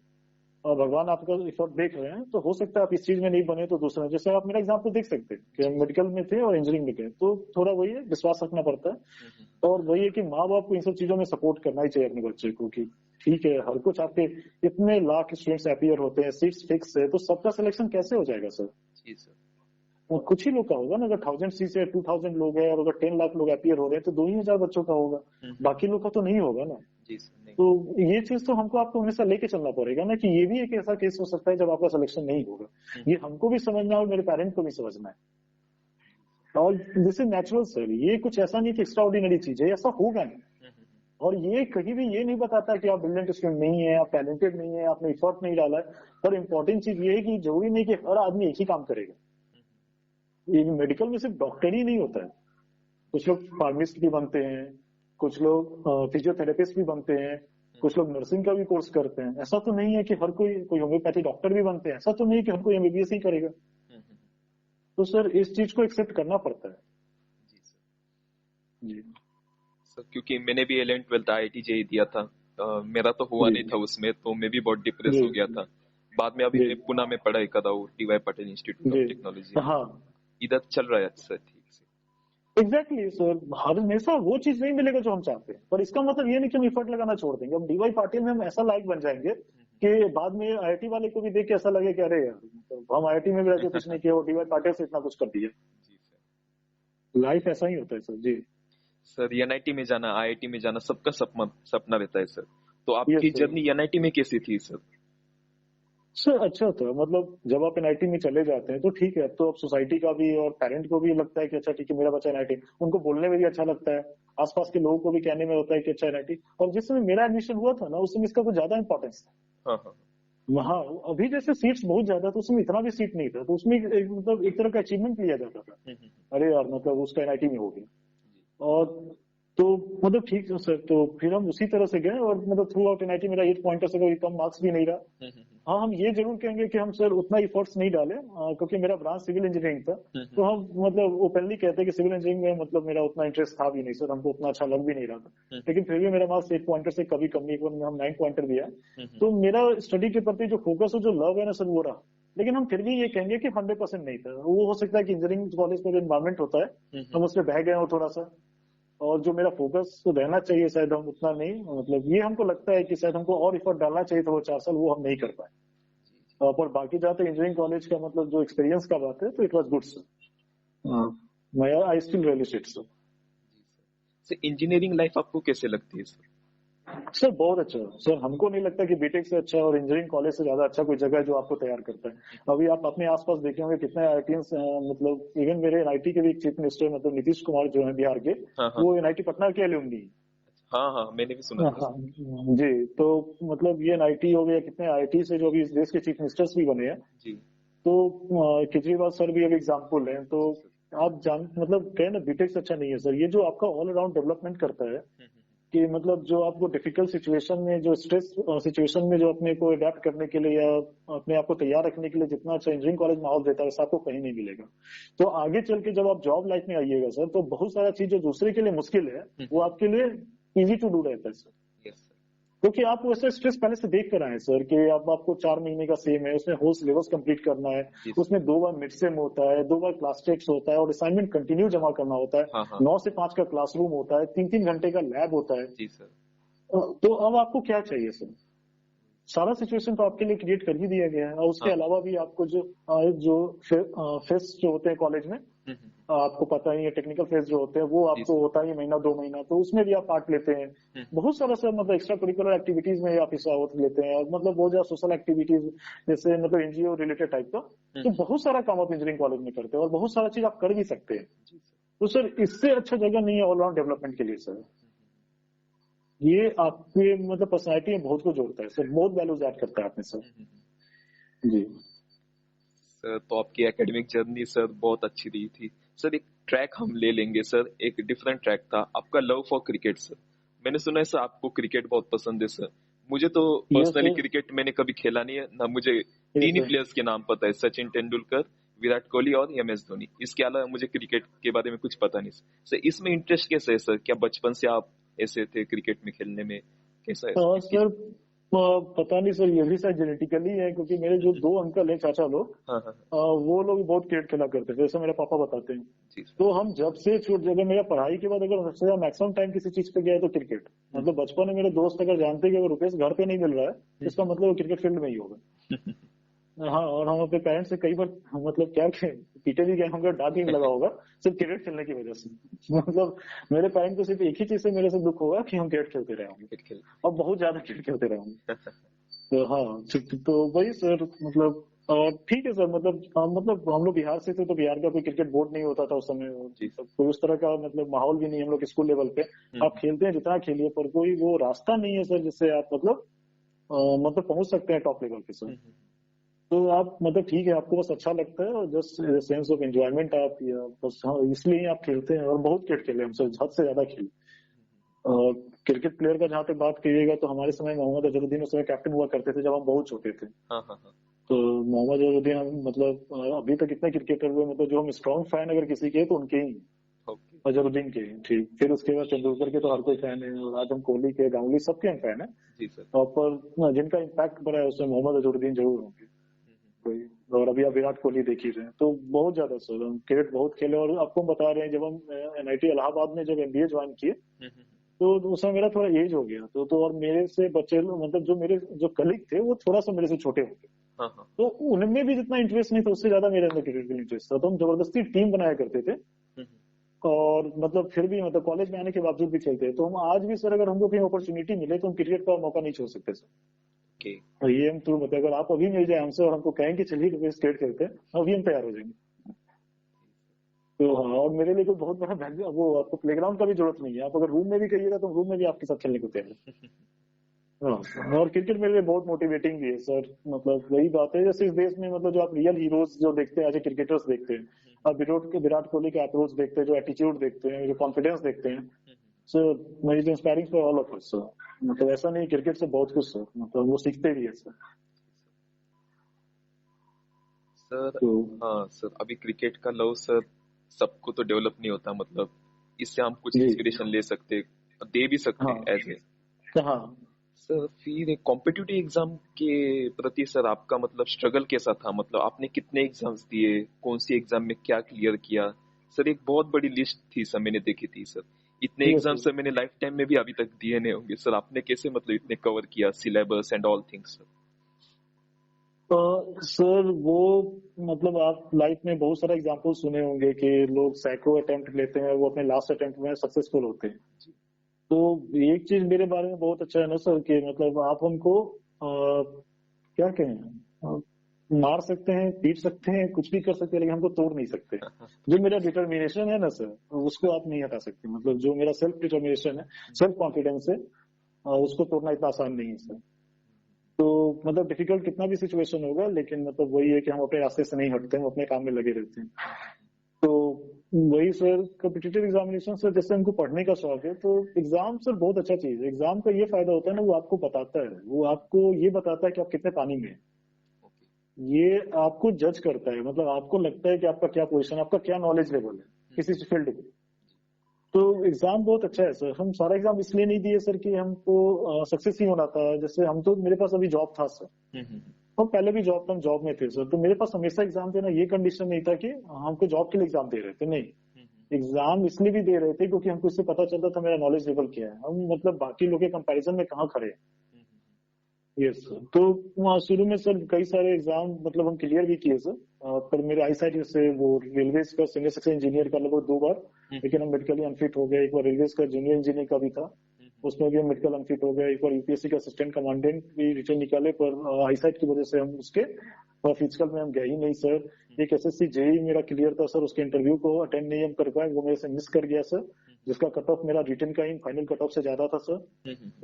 Speaker 2: और भगवान आपका एफर्ट देख रहे हैं, तो हो सकता है आप इस चीज में नहीं बने तो दूसरा, जैसे आप मेरा एग्जाम्पल देख सकते हैं कि हम मेडिकल में थे और इंजीनियरिंग में गए, तो थोड़ा वही है, विश्वास रखना पड़ता है। और वही है कि माँ बाप को इन सब चीजों में सपोर्ट करना ही चाहिए अपने बच्चे को कि ठीक है, हर कुछ आपके इतने लाख स्टूडेंट्स अपीयर होते हैं, सीट्स फिक्स है, तो सबका सिलेक्शन कैसे हो जाएगा सर?
Speaker 1: जी सर।
Speaker 2: और कुछ ही लोग का होगा ना, अगर 1000 सीट से 2000 लोग हैं और अगर 10 लाख लोग अपीयर हो रहे हैं तो 2,000 बच्चों का होगा, बाकी लोग का तो नहीं होगा ना।
Speaker 1: जी सर। नहीं।
Speaker 2: तो ये चीज तो हमको आपको हमेशा लेके चलना पड़ेगा ना कि ये भी एक ऐसा केस हो सकता है जब आपका सिलेक्शन नहीं होगा। ये हमको भी समझना है और मेरे पेरेंट को भी समझना है। और दिस इज नेचुरल सर, ये कुछ ऐसा नहीं कि एक्स्ट्रा ऑर्डिनरी चीज है, ऐसा होगा नहीं। और ये कहीं भी ये नहीं बताता कि आप ब्रिलियंट स्टूडेंट नहीं है, आप टैलेंटेड नहीं है, आपने एफर्ट नहीं डाला है। पर इंपॉर्टेंट चीज ये है कि जरूरी नहीं कि हर आदमी एक ही काम करेगा। ये मेडिकल में सिर्फ डॉक्टर ही नहीं होता है, कुछ लोग फार्मासिस्ट भी बनते हैं, कुछ लोग फिजियोथेरेपिस्ट भी बनते हैं, कुछ लोग नर्सिंग का भी कोर्स करते हैं। ऐसा तो नहीं है कि हर कोई होम्योपैथी डॉक्टर भी बनते हैं, ऐसा तो नहीं कि हर कोई MBBS ही करेगा। तो सर इस चीज को एक्सेप्ट करना पड़ता है।
Speaker 1: जी सर।
Speaker 2: जी
Speaker 1: सर क्योंकि मैंने भी 11th-12th IIT JEE दिया था, मेरा तो हुआ नहीं था उसमें, तो मैं भी बहुत डिप्रेस हो गया था। बाद में अभी मैं पुणे में पढ़ाई कर रहा हूँ, DY Patil institute of technology.
Speaker 2: हाँ
Speaker 1: इधर चल रहा है सर ठीक से।
Speaker 2: एग्जैक्टली सर, हर हमेशा वो चीज नहीं मिलेगा जो हम चाहते हैं, पर इसका मतलब ये नहीं कि हम एफर्ट लगाना छोड़ देंगे। अब DY पाटिल में हम ऐसा लायक बन जाएंगे कि बाद में IIT वाले को भी देख के ऐसा लगे कि अरे यार, तो हम IIT में भी रहते कुछ नहीं किया और DY पाटिल से इतना कुछ कर दिया।
Speaker 1: जी सर।
Speaker 2: लाइफ ऐसा ही होता है सर। जी
Speaker 1: सर NIT में जाना, IIT में जाना सबका सपना रहता है सर। तो आपकी जर्नी NIT में कैसी थी सर?
Speaker 2: सर अच्छा था, मतलब जब आप NIT में चले जाते हैं तो ठीक है, अब तो अब सोसाइटी का भी और पेरेंट को भी लगता है कि अच्छा ठीक है मेरा बच्चा NIT, उनको बोलने में भी अच्छा लगता है, आसपास के लोगों को भी कहने में होता है कि अच्छा NIT। और जिस समय मेरा एडमिशन हुआ था ना, उस समय इसका कुछ ज्यादा इंपॉर्टेंस था।
Speaker 1: हाँ हाँ।
Speaker 2: वहाँ अभी जैसे सीट्स बहुत ज्यादा, तो उसमें इतना भी सीट नहीं था, तो उसमें मतलब एक तरह का अचीवमेंट लिया जाता था। अरे यार मतलब उसका NIT में हो गया। और तो मतलब ठीक है सर, तो फिर हम उसी तरह से गए और मतलब थ्रू आउट NIT मेरा 8 पॉइंटर से कोई कम मार्क्स भी नहीं रहा। हाँ हम ये जरूर कहेंगे कि हम सर उतना इफर्ट्स नहीं डाले, क्योंकि मेरा ब्रांच सिविल इंजीनियरिंग था, तो हम मतलब ओपनली कहते हैं कि सिविल इंजीनियरिंग में मतलब मेरा उतना इंटरेस्ट था भी नहीं सर, हमको उतना अच्छा लग भी नहीं रहा था। लेकिन फिर भी मेरा मार्क्स 8 पॉइंटर से कभी कम नहीं, हम 9 पॉइंटर दिया। तो मेरा स्टडी के प्रति जो फोकस और जो लव है ना सर वो रहा। लेकिन हम फिर भी ये कहेंगे कि 100% नहीं था। वो हो सकता है कि इंजीनियरिंग कॉलेज का जो एनवायरमेंट होता है हम उसमें बह गए हो थोड़ा सा, और जो मेरा फोकस तो रहना चाहिए शायद हम उतना नहीं, मतलब ये हमको लगता है कि शायद हमको और एफर्ट डालना चाहिए था वो 4 साल, वो हम नहीं कर पाए। पर बाकी जहाँ तक इंजीनियरिंग कॉलेज का मतलब जो एक्सपीरियंस का बात है, तो इट वाज गुड सर। मैं I still really said sir.
Speaker 1: Engineering life आपको कैसे लगती है सर?
Speaker 2: सर बहुत अच्छा सर, हमको नहीं लगता कि बीटेक से अच्छा और इंजीनियरिंग कॉलेज से ज्यादा अच्छा कोई जगह है जो आपको तैयार करता है। अभी आप अपने आसपास देखे होंगे कितने IITians, मतलब इवन मेरे NIT के भी एक चीफ मिनिस्टर मतलब नीतीश कुमार जो है बिहार के, वो NIT पटना के एलुमनी।
Speaker 1: हाँ हाँ मैंने भी सुना था।
Speaker 2: हाँ जी, तो मतलब ये NIT हो गया, कितने IIT से जो अभी इस देश के चीफ मिनिस्टर्स भी बने हैं
Speaker 1: जी।
Speaker 2: तो केजरीवाल सर भी अभी एग्जाम्पल है। तो आप जान मतलब कहे ना बीटेक से अच्छा नहीं है सर, ये जो आपका ऑल अराउंड डेवलपमेंट करता है कि मतलब जो आपको डिफिकल्ट सिचुएशन में, जो स्ट्रेस सिचुएशन में जो अपने को अडेप्ट करने के लिए या अपने आप को तैयार रखने के लिए जितना अच्छा इंजीनियरिंग कॉलेज माहौल देता है वैसा आपको कहीं नहीं मिलेगा। तो आगे चल के जब आप जॉब लाइफ में आइएगा सर, तो बहुत सारा चीज जो दूसरे के लिए मुश्किल है वो आपके लिए इजी टू डू रहता है सर। क्योंकि आप वैसे स्ट्रेस पहले से देख कर आए सर कि अब आपको 4 महीने का सेम है, उसमें होल सिलेबस कंप्लीट करना है,
Speaker 1: जी सर।
Speaker 2: उसमें 2 बार मिड सेम होता है, 2 बार क्लास टेस्ट होता है और असाइनमेंट कंटिन्यू जमा करना होता है,
Speaker 1: हाँ हाँ
Speaker 2: 9 से 5 का क्लासरूम होता है, 3-3 घंटे का लैब होता है।
Speaker 1: जी सर।
Speaker 2: तो अब आपको क्या चाहिए सर? सारा सिचुएशन तो आपके लिए क्रिएट कर ही दिया गया है और उसके
Speaker 1: हाँ
Speaker 2: अलावा भी आपको जो फेस्ट जो होते हैं कॉलेज में,
Speaker 1: हम्म,
Speaker 2: आपको पता ही है टेक्निकल फेस्ट जो होते हैं वो
Speaker 1: जी
Speaker 2: आपको
Speaker 1: सर।
Speaker 2: होता ही महीना 2 महीना, तो उसमें भी आप पार्ट लेते हैं।
Speaker 1: हम्म,
Speaker 2: बहुत सारा सर मतलब एक्स्ट्रा करिकुलर एक्टिविटीज में आप हिस्सा लेते हैं और मतलब वो जो सोशल एक्टिविटीज जैसे मतलब एनजीओ रिलेटेड टाइप का, तो
Speaker 1: हम्म,
Speaker 2: बहुत सारा काम आप इंजीनियरिंग कॉलेज में करते हैं और बहुत सारा चीज आप कर भी सकते हैं।
Speaker 1: जी सर।
Speaker 2: तो सर इससे अच्छा जगह नहीं है ऑलराउंड डेवलपमेंट के लिए सर। ये आपके मतलब पर्सनैलिटी में बहुत कुछ जोड़ता है सर, बहुत वैल्यूज ऐड करता है आपने सर।
Speaker 1: हम्म, हम्म,
Speaker 2: जी
Speaker 1: सर तो आपकी एकेडमिक जर्नी सर बहुत अच्छी रही थी सर। एक ट्रैक हम ले लेंगे सर, एक डिफरेंट ट्रैक था आपका, लव फॉर क्रिकेट सर। मैंने सुना है सर आपको क्रिकेट बहुत पसंद है सर। मुझे तो
Speaker 2: ये
Speaker 1: पर्सनली
Speaker 2: सर,
Speaker 1: क्रिकेट मैंने कभी खेला नहीं है ना, मुझे
Speaker 2: ये
Speaker 1: 3 ही
Speaker 2: सर।
Speaker 1: प्लेयर्स के नाम पता है, सचिन तेंदुलकर, विराट कोहली और MS धोनी। इसके अलावा मुझे क्रिकेट के बारे में कुछ पता नहीं सर। इसमें इंटरेस्ट कैसे है सर? क्या बचपन से आप ऐसे थे क्रिकेट में खेलने में? कैसा है इसकी?
Speaker 2: सर पता नहीं सर, ये भी शायद जेनेटिकली है क्योंकि मेरे जो 2 अंकल हैं चाचा लोग,
Speaker 1: हाँ हाँ
Speaker 2: वो लोग भी बहुत क्रिकेट खेला करते थे, जैसे मेरे पापा बताते हैं।
Speaker 1: जी सर।
Speaker 2: तो हम जब से छोट जगह मेरा पढ़ाई के बाद अगर सबसे ज्यादा मैक्सिमम टाइम किसी चीज पे गया है तो क्रिकेट। मतलब बचपन में मेरे दोस्त अगर जानते हैं कि अगर रुपये घर पे नहीं मिल रहा है तो इसका मतलब वो क्रिकेट फील्ड में ही होगा। हाँ, और हम अपने पेरेंट्स से कई बार मतलब क्या पीटे भी गए होंगे, डांट भी लगा होगा सिर्फ क्रिकेट खेलने की वजह से। मतलब मेरे पेरेंट्स को सिर्फ एक ही चीज से मेरे से दुख होगा कि हम क्रिकेट खेलते रहे होंगे
Speaker 1: क्रिकेट खेल
Speaker 2: और बहुत ज्यादा क्रिकेट खेलते रहे होंगे। तो हाँ, तो वही सर मतलब ठीक है सर, मतलब मतलब हम लोग बिहार से थे तो बिहार का कोई क्रिकेट बोर्ड नहीं होता था उस समय,
Speaker 1: जी
Speaker 2: मतलब कोई उस तरह का मतलब माहौल भी नहीं है हम लोग स्कूल लेवल पे। आप
Speaker 1: सर।
Speaker 2: खेलते हैं जितना खेलिए पर कोई वो रास्ता नहीं है सर जिससे आप मतलब पहुंच सकते हैं टॉप लेवल पे सर। तो आप मतलब ठीक है, आपको बस अच्छा लगता है और जस्ट सेंस ऑफ एंजॉयमेंट आप या बस हाँ इसलिए ही आप खेलते हैं और बहुत क्रिकेट खेले हम सर, हद से ज्यादा खेले। और क्रिकेट प्लेयर का जहाँ तक बात करिएगा तो हमारे समय मोहम्मद अजहरुद्दीन उस समय कैप्टन हुआ करते थे जब हम बहुत छोटे थे।
Speaker 1: हाँ हाँ हाँ
Speaker 2: तो मोहम्मद अजहरुद्दीन मतलब अभी तक इतने क्रिकेटर हुए, मतलब जो हम स्ट्रॉन्ग फैन अगर किसी के हैं, तो उनके ही हैं,
Speaker 1: ओके
Speaker 2: अजहरुद्दीन के हैं। ठीक, फिर उसके बाद तेंदुलकर के तो हर कोई फैन है और आज हम कोहली के गांगुली सबके हम फैन है।
Speaker 1: जी सर।
Speaker 2: पर जिनका इम्पैक्ट बड़ा है उसमें मोहम्मद अजहरुद्दीन जरूर होंगे कोई। और अभी आप विराट कोहली देख ही रहे हैं, तो बहुत ज्यादा सर हम क्रिकेट बहुत खेले। और आपको हम बता रहे हैं जब हम NIT इलाहाबाद में जब MBA ज्वाइन किए तो उस समय मेरा थोड़ा एज हो गया, तो और मेरे से बच्चे मतलब जो मेरे जो कलीग थे वो थोड़ा सा मेरे से छोटे होते,
Speaker 1: हाँ हाँ
Speaker 2: तो उनमें भी जितना इंटरेस्ट नहीं था उससे ज्यादा मेरे अंदर क्रिकेट में इंटरेस्ट था। तो हम जबरदस्ती टीम बनाया करते थे और मतलब फिर भी मतलब कॉलेज में आने के बावजूद भी खेलते हैं। तो हम आज भी सर अगर हमको कहीं अपॉर्चुनिटी मिले तो हम क्रिकेट का मौका नहीं छोड़ सकते सर।
Speaker 1: ओके।
Speaker 2: और ये हम तो मतलब अगर आप अभी मिल जाए हमसे और हमको कहें कि चलिए क्रिकेट खेलते हैं, अभी हम तैयार हो जाएंगे। तो हाँ, और मेरे लिए कोई बहुत बड़ा वो आपको प्लेग्राउंड का भी जरूरत नहीं है, आप अगर रूम में भी कहिएगा तो रूम में भी आपके साथ खेलने को तैयार है। हाँ, और क्रिकेट मेरे लिए बहुत मोटिवेटिंग भी है सर। मतलब वही बात है जैसे इस देश में मतलब जो आप रियल हीरोज जो देखते हैं, एज ए क्रिकेटर्स देखते हैं, आप विराट कोहली के अप्रोच देखते हैं, जो एटीट्यूड देखते हैं, जो कॉन्फिडेंस देखते हैं सर, मेरी inspiring for all of us sir. मतलब ऐसा नहीं, क्रिकेट से बहुत कुछ सर, मतलब वो सीखते भी है सर।
Speaker 1: सर
Speaker 2: तो
Speaker 1: हाँ सर, अभी क्रिकेट का लव सर सबको तो डेवलप नहीं होता, मतलब इससे हम कुछ
Speaker 2: जी
Speaker 1: इंस्पिरेशन ले सकते, दे भी सकते
Speaker 2: हाँ
Speaker 1: एज ए।
Speaker 2: हाँ
Speaker 1: सर फिर कॉम्पिटिटिव एग्जाम के प्रति सर आपका मतलब स्ट्रगल कैसा था? मतलब आपने कितने एग्जाम्स दिए, कौन सी एग्जाम में क्या क्लियर किया? सर एक बहुत बड़ी लिस्ट थी सर, मैंने देखी थी सर। इतने
Speaker 2: यस
Speaker 1: एग्जाम
Speaker 2: सर।
Speaker 1: सर मैंने लाइफ टाइम में भी अभी तक दिए नहीं होंगे सर। आपने कैसे मतलब इतने कवर किया syllabus and all things sir?
Speaker 2: Sir वो मतलब आप लाइफ में बहुत सारे एग्जांपल सुने होंगे कि लोग सैकड़ों अटेम्प्ट लेते हैं, वो अपने लास्ट अटेम्प्ट में सक्सेसफुल होते हैं। तो एक चीज मेरे बारे में बहुत अच्छा है ना सर कि मतलब आप हमको क्या कहें, मार सकते हैं, पीट सकते हैं, कुछ भी कर सकते हैं, लेकिन हमको तोड़ नहीं सकते। जो मेरा डिटर्मिनेशन है ना सर, उसको आप नहीं हटा सकते। मतलब जो मेरा सेल्फ डिटर्मिनेशन है, सेल्फ कॉन्फिडेंस है, उसको तोड़ना इतना आसान नहीं है सर। तो मतलब डिफिकल्ट कितना भी सिचुएशन होगा, लेकिन मतलब वही है कि हम अपने रास्ते से नहीं हटते, हम अपने काम में लगे रहते हैं। तो वही सर, कॉम्पिटिटिव एग्जामिनेशन सर जैसे हमको पढ़ने का शौक है, तो एग्जाम सर बहुत अच्छा चीज है। एग्जाम का ये फायदा होता है ना, वो आपको बताता है, वो आपको ये बताता है कि आप कितने पानी में हैं। ये आपको जज करता है, मतलब आपको लगता है कि आपका क्या पोजीशन, आपका क्या नॉलेज लेवल है किसी फील्ड में। तो एग्जाम बहुत अच्छा है सर। हम सारा एग्जाम इसलिए नहीं दिए सर कि हमको सक्सेस ही होना था। जैसे हम तो, मेरे पास अभी जॉब था सर,
Speaker 1: हम्म,
Speaker 2: और पहले भी जॉब, हम जॉब में थे सर, तो मेरे पास हमेशा एग्जाम देना ये कंडीशन नहीं था कि हमको जॉब के लिए एग्जाम दे रहे थे, नहीं। एग्जाम इसलिए भी दे रहे थे क्योंकि हमको इससे पता चलता था मेरा नॉलेज लेवल क्या है, हम मतलब बाकी लोग के कंपैरिजन में कहाँ खड़े हैं। Yes sir. तो वहाँ शुरू में सर कई सारे एग्जाम मतलब हम क्लियर भी किए सर। पर मेरे आई साइड से वो रेलवेज का सीनियर सेक्शन इंजीनियर का लगभग 2 बार, लेकिन हम मेडिकली अनफिट हो गए। एक बार रेलवेज का जूनियर इंजीनियर का भी था, उसमें भी हम मेडिकल अनफिट हो गए। एक बार यूपीएससी का असिस्टेंट कमांडेंट भी रिटर्न निकाले, पर आई साइड की वजह से हम उसके फिजिकल में हम गए ही नहीं सर। एक एसएससी जेई मेरा क्लियर था सर, उसके इंटरव्यू को अटेंड नहीं हम कर पाए, वो मेरे से मिस कर गया सर, जिसका कट ऑफ मेरा रिटर्न का ही फाइनल कट ऑफ से ज्यादा था सर।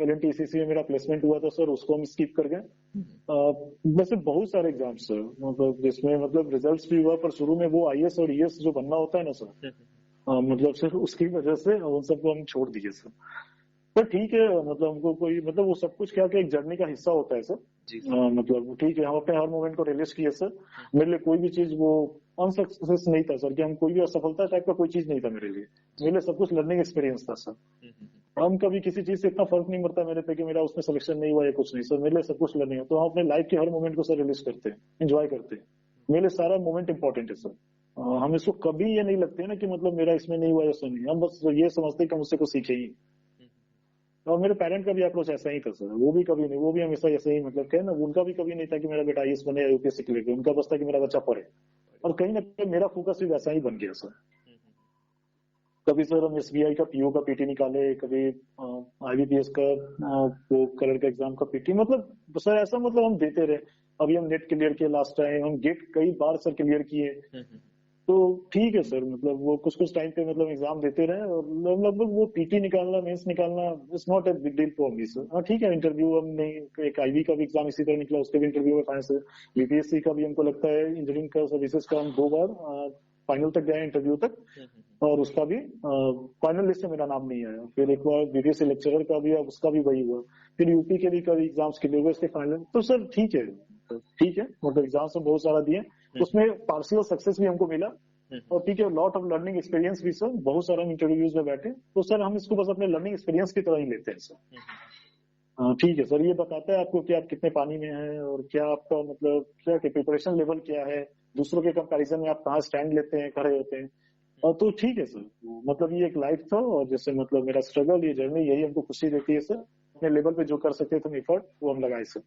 Speaker 2: एलएनटीसीसी में मेरा प्लेसमेंट हुआ था सर, उसको हम स्किप कर गए। वैसे बहुत सारे एग्जाम सर, मतलब जिसमें मतलब रिजल्ट्स भी हुआ, पर शुरू में वो आईएएस और ईएस जो बनना होता है ना सर, मतलब सर उसकी वजह से उन सबको हम छोड़ दिए सर। पर ठीक है, मतलब हमको कोई मतलब वो सब कुछ क्या क्या एक जर्नी का हिस्सा होता है सर। मतलब ठीक है, हम अपने हर मोमेंट को रियलाइज किए सर। मेरे लिए कोई भी चीज वो अनसक्सेस नहीं था सर, कि हम कोई भी असफलता टाइप का कोई चीज नहीं था मेरे लिए। मेरे लिए सब कुछ लर्निंग एक्सपीरियंस था सर। हम कभी किसी चीज से इतना फर्क नहीं पड़ता मेरे पे कि मेरा उसमें सिलेक्शन नहीं हुआ या कुछ नहीं सर, मेरे लिए सब कुछ लर्निंग है। तो हम अपने लाइफ के हर मोमेंट को सर रियलाइज करते हैं, एंजॉय करते हैं। मेरे लिए सारा मोमेंट इंपॉर्टेंट है सर। हम इसको कभी ये नहीं लगते ना कि मतलब मेरा इसमें नहीं हुआ, ऐसा नहीं। हम बस ये समझते हैं कि हम उससे कुछ सीखे ही। और मेरे पेरेंट का भी अप्रोच ऐसा ही था सर, वो भी कभी नहीं, वो भी हमेशा ऐसे ही मतलब कहे ना, उनका भी कभी नहीं था कि मेरा बेटा आईएएस बने या यूपीएससी क्लियर करे, उनका बस था कि मेरा बच्चा पढ़े। और कहीं ना कहीं मेरा फोकस भी वैसा ही बन गया सर। कभी सर हम एसबीआई का पीओ का पीटी निकाले, कभी आईबीपीएस का वो कलर का एग्जाम का पीटी, मतलब सर ऐसा मतलब हम देते रहे। अभी हम नेट क्लियर किए लास्ट टाइम, हम गेट कई बार सर क्लियर किए। तो ठीक है सर, मतलब वो कुछ कुछ टाइम पे मतलब एग्जाम देते रहे, और लगभग वो पीटी निकालना, मेंस निकालना it's not a big deal for me sir. हाँ ठीक है, इंटरव्यू हम नहीं, एक आईबी का भी एग्जाम इसी तरह निकला, उसके भी इंटरव्यू में फाइनल से। यूपीएससी का भी हमको लगता है इंजीनियरिंग का सर्विसेज का हम 2 बार फाइनल तक गए, इंटरव्यू तक, और उसका भी फाइनल लिस्ट में मेरा नाम नहीं आया। फिर एक बार बीबीएससी लेक्चरर का भी, अब उसका भी वही हुआ। फिर यूपी के भी कभी एग्जाम्स क्लियर हुए, इसके फाइनल। तो सर ठीक है, ठीक है, मतलब एग्जाम्स में बहुत सारा दिए, उसमें पार्शियल सक्सेस भी हमको मिला। और ठीक है, लॉट ऑफ लर्निंग एक्सपीरियंस भी सर, बहुत सारे हम इंटरव्यूज में बैठे, तो सर हम इसको बस अपने लर्निंग एक्सपीरियंस की तरह ही लेते हैं सर। ठीक है सर, ये बताता है आपको कि आप कितने पानी में हैं, और क्या आपका मतलब क्या प्रिपरेशन लेवल क्या है, दूसरों के कंपैरिजन में आप कहाँ स्टैंड लेते हैं, खड़े होते हैं। तो ठीक है सर, मतलब ये एक लाइफ था, और जैसे मतलब मेरा स्ट्रगल, ये जर्नी, यही हमको खुशी देती है सर। अपने लेवल पे जो कर सकते थे एफर्ट, वो हम लगाए सर।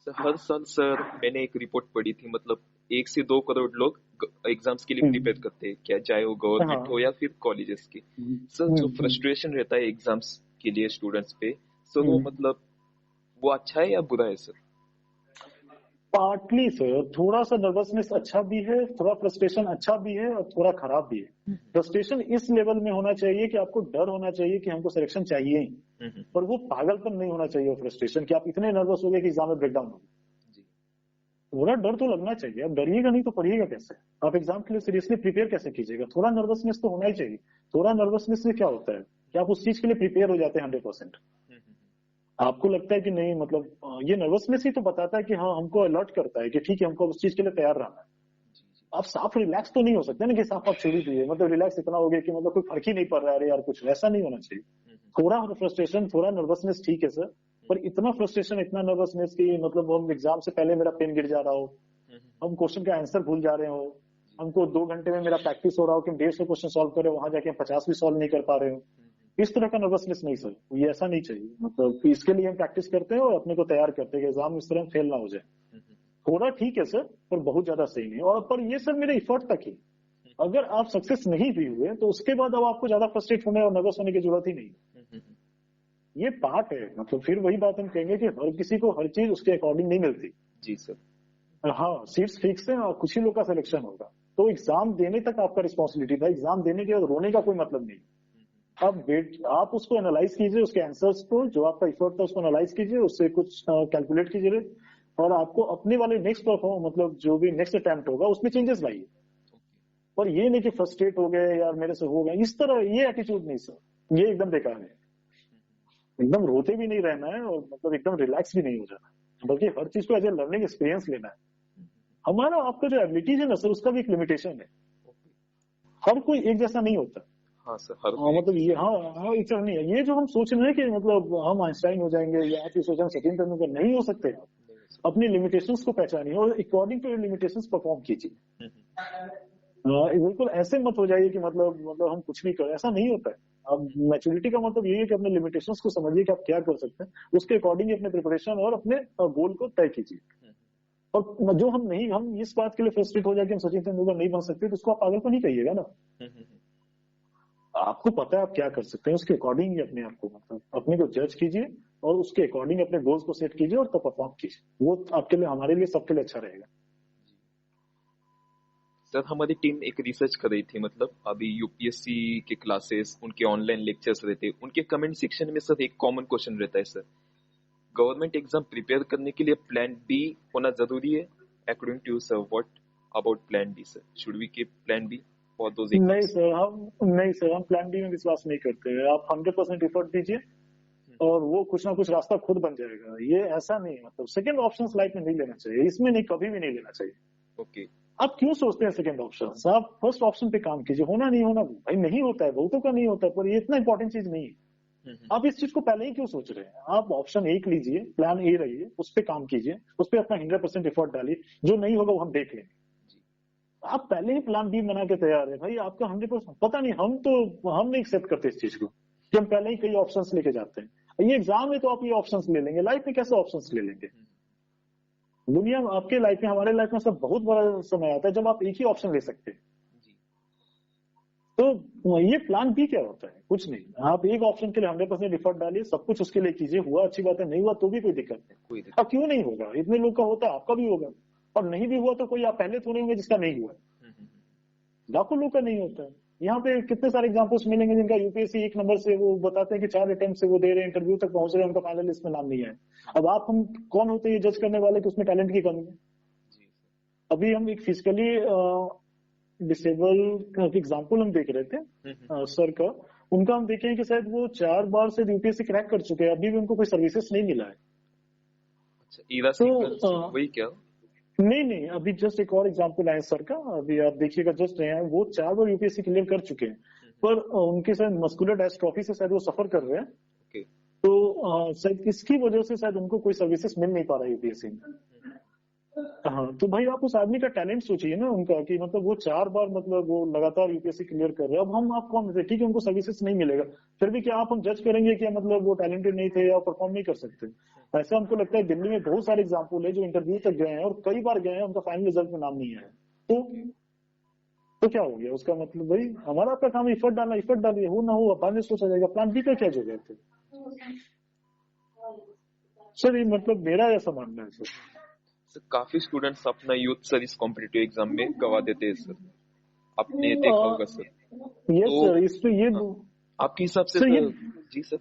Speaker 1: सर हर साल सर मैंने एक रिपोर्ट पढ़ी थी, मतलब 1 से 2 करोड़ लोग एग्जाम्स के लिए प्रिपेयर करते हैं, क्या चाहे वो गवर्नमेंट हो
Speaker 2: हाँ।
Speaker 1: या फिर कॉलेजेस के। सर जो फ्रस्ट्रेशन रहता है एग्जाम्स के लिए स्टूडेंट्स पे, सर वो मतलब वो अच्छा है या बुरा है सर?
Speaker 2: पार्टली सर, थोड़ा सा नर्वसनेस अच्छा भी है, थोड़ा फ्रस्ट्रेशन अच्छा भी है, और थोड़ा खराब भी है। फ्रस्ट्रेशन इस लेवल में होना चाहिए कि आपको डर होना चाहिए कि हमको सिलेक्शन चाहिए ही, पर वो पागलपन नहीं होना चाहिए। फ्रस्ट्रेशन कि आप इतने नर्वस हो गए कि एग्जाम में ब्रेकडाउन हो गया। थोड़ा डर तो लगना चाहिए, आप डरिएगा नहीं तो पढ़िएगा कैसे, आप एग्जाम के लिए सीरियसली प्रिपेयर कैसे कीजिएगा। थोड़ा नर्वसनेस तो होना ही चाहिए। थोड़ा नर्वसनेस से क्या होता है कि आप उस चीज के लिए प्रिपेयर हो जाते हैं 100%। आपको लगता है कि नहीं, मतलब ये नर्वसनेस ही तो बताता है कि हाँ, हमको अलर्ट करता है कि ठीक है, हमको उस चीज के लिए तैयार रहना है। आप साफ रिलैक्स तो नहीं हो सकते ना कि साफ आप छोड़ी दिए, मतलब रिलैक्स इतना हो गया कि मतलब कोई फर्क ही नहीं पड़ रहा है, अरे यार कुछ वैसा नहीं होना चाहिए। थोड़ा फ्रस्ट्रेशन, थोड़ा नर्वसनेस ठीक है सर, पर इतना फ्रस्ट्रेशन, इतना नर्वसनेस की मतलब हम एग्जाम से पहले मेरा पेन गिर जा रहा हो, हम क्वेश्चन का आंसर भूल जा रहे हो, हमको 2 घंटे में मेरा प्रैक्टिस हो रहा हो कि हम 150 क्वेश्चन सॉल्व करें, वहां जाके हम 50 भी सॉल्व नहीं कर पा रहे हो, इस तरह का नर्वसनेस नहीं सर, ये ऐसा नहीं चाहिए। मतलब इसके लिए हम प्रैक्टिस करते हैं और अपने को तैयार करते हैं कि एग्जाम इस तरह फेल ना हो जाए। थोड़ा ठीक है सर, पर बहुत ज्यादा सही नहीं। और पर ये सर मेरे इफर्ट तक ही, अगर आप सक्सेस नहीं भी हुए तो उसके बाद अब आपको ज्यादा फ्रस्ट्रेट होने और नर्वस होने की जरूरत ही नहीं। ये पार्ट है, मतलब फिर वही बात हम कहेंगे कि हर किसी को हर चीज उसके अकॉर्डिंग नहीं मिलती।
Speaker 1: जी सर।
Speaker 2: हाँ, सीट्स फिक्स है और कुछ ही लोग का सिलेक्शन होगा। तो एग्जाम देने तक आपका रिस्पॉन्सिबिलिटी था, एग्जाम देने के बाद रोने का कोई मतलब नहीं। आप उसको एनालाइज कीजिए, उसके आंसर्स को, जो आपका इफर्ट था उसको एनालाइज कीजिए, उससे कुछ कैलकुलेट कीजिए, और आपको अपने वाले नेक्स्ट परफॉर्म मतलब जो भी नेक्स्ट अटेम्प्ट होगा उसमें चेंजेस लाइए। और ये नहीं कि फ्रस्ट्रेट हो गए यार मेरे से हो गया, इस तरह ये एटीट्यूड नहीं सर, ये एकदम बेकार है। एकदम रोते भी नहीं रहना है, और मतलब एकदम रिलैक्स भी नहीं हो जाना, बल्कि हर चीज को एज ए लर्निंग एक्सपीरियंस लेना है। हमारा आपका जो एबिलिटीज है ना सर, उसका भी एक लिमिटेशन है। हर कोई एक जैसा नहीं होता।
Speaker 1: हाँ सर, हर
Speaker 2: हाँ
Speaker 1: कोई
Speaker 2: मतलब ये,
Speaker 1: एक्सेस।
Speaker 2: हाँ हाँ इतना नहीं है ये जो हम सोच रहे हैं कि मतलब हम आइंस्टाइन हो जाएंगे या आप ये सोच रहे हैं सचिन तेंदुलकर, नहीं हो सकते आप।
Speaker 1: नहीं हो सकता।
Speaker 2: अपनी लिमिटेशंस को पहचानिए और according to your limitations perform कीजिए। बिल्कुल ऐसे मत हो जाइए कि मतलब हम कुछ भी करें, ऐसा नहीं होता है। अब मैच्योरिटी का मतलब ये है कि अपने लिमिटेशंस को समझिए कि आप क्या कर सकते हैं, उसके अकॉर्डिंग अपने प्रिपरेशन और अपने गोल को तय कीजिए। और जो हम इस बात के लिए फ्रस्ट्रेट हो जाए कि हम सचिन तेंदुलकर नहीं बन सकते, तो उसको आप पागल को नहीं कहिएगा ना। आपको पता है आप क्या कर सकते हैं, उसके अकॉर्डिंग ही अपने आप को मतलब अपने को जज कीजिए और उसके अकॉर्डिंग अपने गोल्स को सेट कीजिए और तब परफॉर्म कीजिए। वो आपके लिए, हमारे लिए, सबके लिए अच्छा रहेगा।
Speaker 1: सर हमारी टीम एक रिसर्च कर रही थी, मतलब अभी यूपीएससी के क्लासेस, उनके ऑनलाइन लेक्चर्स रहते हैं, उनके कमेंट सेक्शन में सर एक कॉमन क्वेश्चन रहता है सर, गवर्नमेंट एग्जाम प्रिपेयर करने के लिए प्लान बी होना जरूरी है? According to you sir, what about plan B sir? Should we keep plan B for those
Speaker 2: नहीं
Speaker 1: एग्जाम्स?
Speaker 2: सर, हम प्लान बी में विश्वास नहीं करते। आप 100% एफर्ट दीजिए और वो कुछ ना कुछ रास्ता खुद बन जाएगा। ये ऐसा नहीं है, मतलब सेकंड ऑप्शन लाइफ में नहीं लेना चाहिए, इसमें नहीं, कभी भी नहीं लेना चाहिए।
Speaker 1: ओके।
Speaker 2: आप क्यों सोचते हैं सेकंड ऑप्शन? आप फर्स्ट ऑप्शन पे काम कीजिए। होना नहीं होना भाई नहीं होता है, बहुतों का नहीं होता है, पर ये इतना इंपॉर्टेंट चीज नहीं है। आप इस चीज को पहले ही क्यों सोच रहे हैं? आप ऑप्शन एक लीजिए, प्लान ए रहिए, उस पर काम कीजिए, उस पर अपना 100% एफर्ट डालिए। जो नहीं होगा वो हम देख लेंगे। आप पहले ही प्लान बी बना के तैयार है भाई, आपका 100%। पता नहीं, हम नहीं एक्सेप्ट करते इस चीज को कि हम पहले ही कई ऑप्शंस लेके जाते हैं। ये एग्जाम है तो आप ये ऑप्शंस ले लेंगे, लाइफ में कैसे ऑप्शंस ले लेंगे? दुनिया में, आपके लाइफ में, हमारे लाइफ में सब बहुत बड़ा समय आता है जब आप एक ही ऑप्शन ले सकते हैं। तो ये प्लान बी क्या होता है? कुछ नहीं। आप एक ऑप्शन के लिए 100% एफर्ट डालिए, सब कुछ उसके लिए कीजिए। हुआ अच्छी बात है, नहीं हुआ तो भी कोई दिक्कत नहीं।
Speaker 1: कोई दिक्कत
Speaker 2: अब क्यों नहीं होगा? इतने लोग का होता है, आपका भी होगा। और नहीं भी हुआ तो कोई आप पहले थोड़े होंगे जिसका नहीं हुआ।
Speaker 1: नहीं।
Speaker 2: लाखों लोग का नहीं होता है। यहाँ पे कितने सारे एग्जाम्पल्स मिलेंगे जिनका यूपीएससी एक नंबर से, वो बताते हैं कि 4 अटेम्प्ट से वो दे रहे हैं, इंटरव्यू तक पहुंच रहे हैं, उनका फाइनल लिस्ट में नाम नहीं आया। अब हम कौन होते हैं ये जज करने वाले कि उसमें टैलेंट की कमी है?
Speaker 1: जी
Speaker 2: अभी हम एक फिजिकली डिसेबल का एग्जाम्पल हम देख रहे थे, सर का। उनका हम देखें कि शायद वो 4 बार से यूपीएससी क्रैक कर चुके हैं, अभी भी उनको कोई सर्विसेज नहीं मिला है।
Speaker 1: अच्छा, ईरा
Speaker 2: तो
Speaker 1: सीक्वेंस वही क्या?
Speaker 2: नहीं, अभी जस्ट एक और एग्जांपल आया सर का, अभी आप देखिएगा, जस्ट नया है। वो 4 बार यूपीएससी क्लियर कर चुके हैं, पर उनके शायद मस्कुलर डायस्ट्रोफी से शायद वो सफर कर रहे हैं।
Speaker 1: ओके।
Speaker 2: तो शायद इसकी वजह से शायद उनको कोई सर्विसेज मिल नहीं पा रहा यूपीएससी में। हाँ, तो भाई आप उस आदमी का टैलेंट सोचिए ना उनका, कि मतलब वो 4 बार मतलब वो लगातार यूपीएससी क्लियर कर रहे हैं। अब हम आप कौन थे? ठीक है, उनको सर्विसेज नहीं मिलेगा, फिर भी क्या आप हम जज करेंगे कि मतलब वो टैलेंटेड नहीं थे या परफॉर्म नहीं कर सकते? ऐसा हमको लगता है दिल्ली में बहुत सारे एग्जाम्पल है जो इंटरव्यू तक गए हैं और कई बार गए हैं, उनका फाइनल रिजल्ट में नाम नहीं आया। तो क्या हो गया उसका मतलब? भाई हमारा आपका काम एफर्ट डालना, एफर्ट डालिए, हो ना हो बाद में सोचा जाएगा। प्लान बी का क्या जरूरत है सर? ये मतलब मेरा ऐसा मानना है सर।
Speaker 1: सर काफी स्टूडेंट्स अपना यूथ सर्विस कॉम्पिटिटिव एग्जाम में गवा देते हैं सर, आपने देखा होगा सर।
Speaker 2: यस
Speaker 1: तो
Speaker 2: सर, इस पे ये
Speaker 1: हाँ, आपके हिसाब से
Speaker 2: सर ये
Speaker 1: सर? जी सर।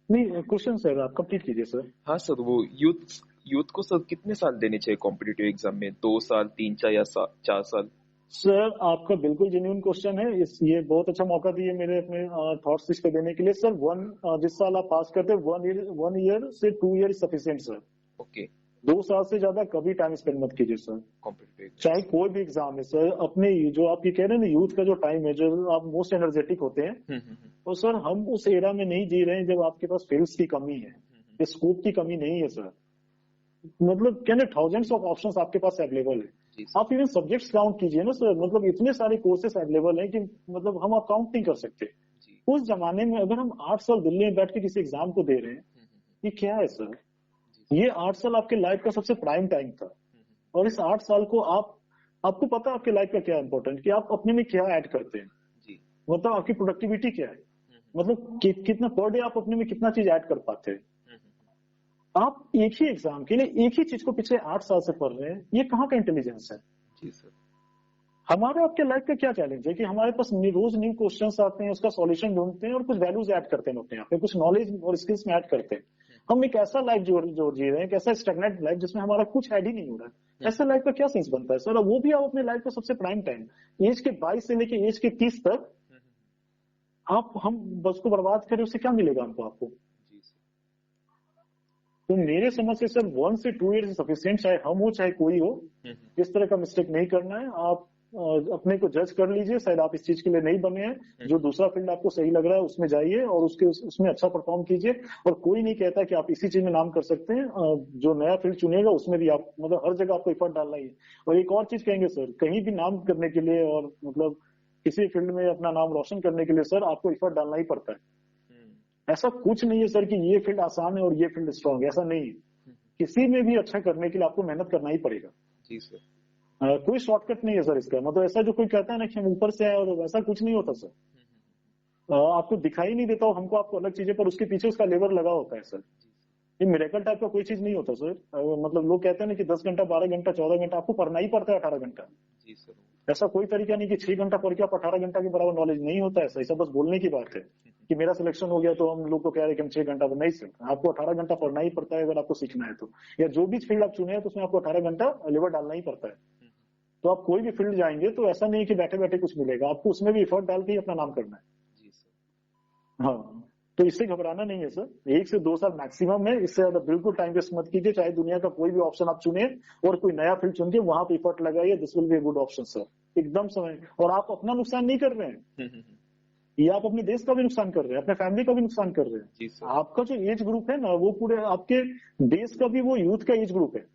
Speaker 2: नहीं, क्वेश्चन सर आप कंप्लीट कीजिए सर।
Speaker 1: हाँ सर, वो यूथ यूथ को सर कितने साल देने चाहिए कॉम्पिटिटिव एग्जाम में? 2 साल, 3 साल या 4 साल?
Speaker 2: सर आपका बिल्कुल जेन्युइन क्वेश्चन है। ये बहुत अच्छा मौका दिए मेरे अपने थॉट्स इस पे देने के लिए सर। जिस साल आप पास करते हैं, 1 ईयर से 2 ईयर सफिशियंट सर।
Speaker 1: ओके।
Speaker 2: 2 साल से ज्यादा कभी टाइम स्पेंड मत कीजिए सर,
Speaker 1: कॉम्पिटिटिव
Speaker 2: चाहे
Speaker 1: एग्जाम।
Speaker 2: कोई भी एग्जाम है सर। अपने जो आप ये कह रहे हैं ना, यूथ का जो टाइम है, जो आप मोस्ट एनर्जेटिक होते हैं, तो सर हम उस एरा में नहीं जी रहे हैं जब आपके पास स्किल्स की कमी है, स्कोप की कमी नहीं है सर। मतलब कहने थाउजेंड्स ऑफ ऑप्शंस आपके पास अवेलेबल है।
Speaker 1: जी सर।
Speaker 2: आप इवन सब्जेक्ट्स काउंट कीजिए ना सर, मतलब इतने सारे कोर्सेस अवेलेबल हैं कि मतलब हम आप काउंट नहीं कर सकते।
Speaker 1: जी।
Speaker 2: उस जमाने में अगर हम 8 साल दिल्ली में बैठ के किसी एग्जाम को दे रहे हैं, ये क्या है सर? ये 8 साल आपके लाइफ का सबसे प्राइम टाइम था। और इस 8 साल को आपको पता है आपके लाइफ का क्या इंपॉर्टेंट, कि आप अपने में क्या ऐड करते हैं,
Speaker 1: जी।
Speaker 2: मतलब आपकी प्रोडक्टिविटी क्या है, मतलब कितना पर डे आप अपने में कितना चीज ऐड कर पाते हैं। आप एक ही एग्जाम के लिए एक ही चीज को पिछले 8 साल से पढ़ रहे हैं, ये कहाँ का इंटेलिजेंस है?
Speaker 1: जी सर।
Speaker 2: हमारे आपके लाइफ का क्या चैलेंज है कि हमारे पास रोज न्यू क्वेश्चंस आते हैं, उसका सॉल्यूशन ढूंढते हैं और कुछ वैल्यूज ऐड करते हैं अपने आप में, कुछ नॉलेज और स्किल्स में ऐड करते हैं। हम एक ऐसा लाइफ जो जी रहे हैं, एक ऐसा स्टैग्नेंट लाइफ जिसमें हमारा कुछ ऐड ही नहीं हो रहा है। ऐसा लाइफ का क्या सेंस बनता है सर? वो भी आप अपने लाइफ का सबसे प्राइम टाइम, एज के 22 से लेके एज के 30 तक हम बस को बर्बाद करें, उससे क्या मिलेगा आपको?
Speaker 1: जी सर।
Speaker 2: तो मेरे समझ से सर 1 से 2 ईयर सफिशियंट, चाहे हम हो चाहे कोई हो। इस तरह का मिस्टेक नहीं करना है। आप अपने को जज कर लीजिए, शायद आप इस चीज के लिए नहीं बने हैं। जो दूसरा फील्ड आपको सही लग रहा है उसमें जाइए और उसमें अच्छा परफॉर्म कीजिए। और कोई नहीं कहता कि आप इसी चीज में नाम कर सकते हैं। जो नया फील्ड चुनिएगा उसमें भी आप मतलब हर जगह आपको एफर्ट डालना ही है। और एक और चीज कहेंगे सर, कहीं भी नाम करने के लिए और मतलब किसी फील्ड में अपना नाम रोशन करने के लिए सर आपको एफर्ट डालना ही पड़ता है। ऐसा कुछ नहीं है सर कि ये फील्ड आसान है और ये फील्ड स्ट्रांग है, ऐसा नहीं है। किसी में भी अच्छा करने के लिए आपको मेहनत करना ही पड़ेगा।
Speaker 1: जी सर।
Speaker 2: कोई शॉर्टकट नहीं है सर इसका। मतलब ऐसा जो कोई कहता है ना कि हम ऊपर से आए, और वैसा कुछ नहीं होता सर। आपको दिखाई नहीं देता हो हमको, आपको अलग चीजें, पर उसके पीछे उसका लेबर लगा होता है सर। ये मिरेकल टाइप का कोई चीज नहीं होता सर। मतलब लोग कहते हैं ना कि 10 घंटा 12 घंटा 14 घंटा आपको पढ़ना ही पड़ता है 18 घंटा।
Speaker 1: जी सर।
Speaker 2: ऐसा कोई तरीका नहीं कि 6 घंटा पढ़ के आप 18 घंटा के बराबर नॉलेज नहीं होता है। ऐसा बस बोलने की बात है कि मेरा सिलेक्शन हो गया तो हम लोग को कह रहे हैं कि हम 6 घंटा नहीं सर, आपको 18 घंटा पढ़ना ही पड़ता है अगर आपको सीखना है तो। या जो भी फील्ड आप चुने हैं तो उसमें आपको 18 घंटा लेबर डालना ही पड़ता है। तो आप कोई भी फील्ड जाएंगे तो ऐसा नहीं है कि बैठे बैठे कुछ मिलेगा, आपको उसमें भी एफर्ट डाल के ही अपना नाम करना है।
Speaker 1: जी सर।
Speaker 2: हाँ, तो इससे घबराना नहीं है सर। 1 से 2 साल मैक्सिमम है, इससे ज्यादा बिल्कुल टाइम वेस्ट मत कीजिए। चाहे दुनिया का कोई भी ऑप्शन आप चुने और कोई नया फील्ड चुन के वहां पे एफर्ट लगाइए, this will be a good option sir. एकदम समय, और आप अपना नुकसान नहीं कर रहे हैं, ये आप अपने देश का भी नुकसान कर रहे हैं, अपने फैमिली का भी नुकसान कर रहे
Speaker 1: जी
Speaker 2: हैं।
Speaker 1: सर।
Speaker 2: आपका जो एज ग्रुप है ना वो पूरे आपके देश का भी, वो यूथ का एज ग्रुप है।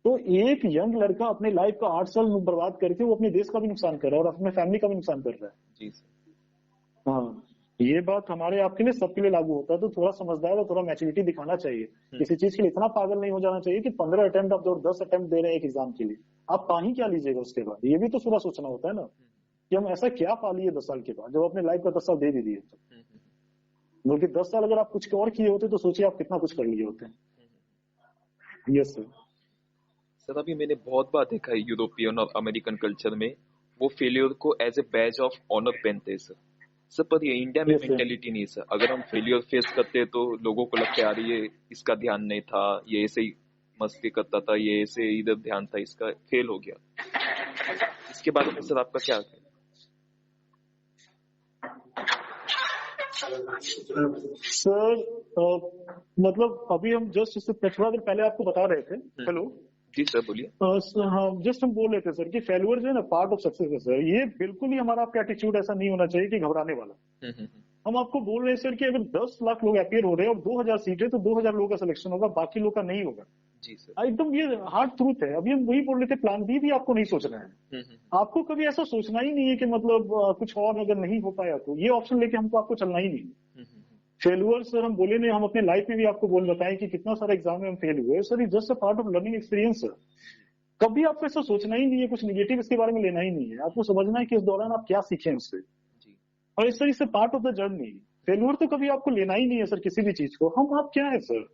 Speaker 2: तो एक यंग लड़का अपने लाइफ का 8 साल बर्बाद करके वो अपने देश का भी नुकसान कर रहा है और अपने फैमिली का भी नुकसान कर रहा है।
Speaker 1: जी सर।
Speaker 2: हाँ, ये बात हमारे आपके लिए सबके लिए लागू होता है। तो थोड़ा समझदार और थोड़ा मैच्योरिटी दिखाना चाहिए। किसी चीज के लिए इतना पागल नहीं हो जाना चाहिए कि 15 अटेम्प्ट आप 10 अटेम्प्ट दे रहे हैं एक एग्जाम के लिए, आप पा ही क्या लीजिएगा उसके बाद। ये भी तो थोड़ा सोचना होता है ना कि हम ऐसा क्या पा लिए 10 साल के बाद, जब अपने लाइफ का 10 साल दे भी दिए। तो बल्कि 10 साल अगर आप कुछ और किए होते तो सोचिए आप कितना कुछ कर लिए होते हैं। Yes sir.
Speaker 1: सर अभी मैंने बहुत बार देखा है यूरोपियन और अमेरिकन कल्चर में वो फेलियर को as a badge of honour पहनते हैं सर। सर पर ये इंडिया में
Speaker 2: Yes, sir.
Speaker 1: मेंटेलिटी नहीं है सर। अगर हम फेलियर फेस करते हैं तो लोगों को लगता है यार ये इसका ध्यान नहीं था, ये ऐसे ही मस्ती करता था, ये ऐसे इधर ध्यान था, इसका फेल हो गया। इसके बारे में सर आपका क्या है?
Speaker 2: सर मतलब अभी हम जस्ट इससे थोड़ा देर पहले आपको बता रहे थे। हेलो
Speaker 1: जी सर बोलिए।
Speaker 2: हाँ, जस्ट हम बोल रहे थे सर कि फेल्यूर जो है ना पार्ट ऑफ सक्सेस है सर। ये बिल्कुल ही हमारा आपका एटीट्यूड ऐसा नहीं होना चाहिए कि घबराने वाला। हम आपको बोल रहे हैं सर कि अगर 10 लाख लोग अपीयर हो रहे हैं और 2000 सीट है तो 2000 लोगों का सिलेक्शन होगा, बाकी लोग का नहीं होगा।
Speaker 1: जी सर।
Speaker 2: एकदम ये हार्ड ट्रूथ है। अभी हम वही बोल रहे थे, प्लान बी भी आपको नहीं सोचना है। आपको कभी ऐसा सोचना ही नहीं है कि मतलब कुछ और अगर नहीं हो पाया तो ये ऑप्शन लेके हमको आपको चलना ही नहीं। फेल्यूर सर हम बोले नहीं, हम अपने लाइफ में भी आपको बताएं कि कितना सारा एग्जाम में हम फेल हुए sir. Is just a part of learning experience sir. कभी आपको ऐसा सोचना ही नहीं है, कुछ निगेटिव इसके बारे में लेना ही नहीं है। आपको समझना है कि इस दौरान आप क्या सीखें उससे, और इस तरह से part of the journey. Failure तो कभी आपको लेना ही नहीं है सर किसी भी चीज को। हम आप क्या है सर,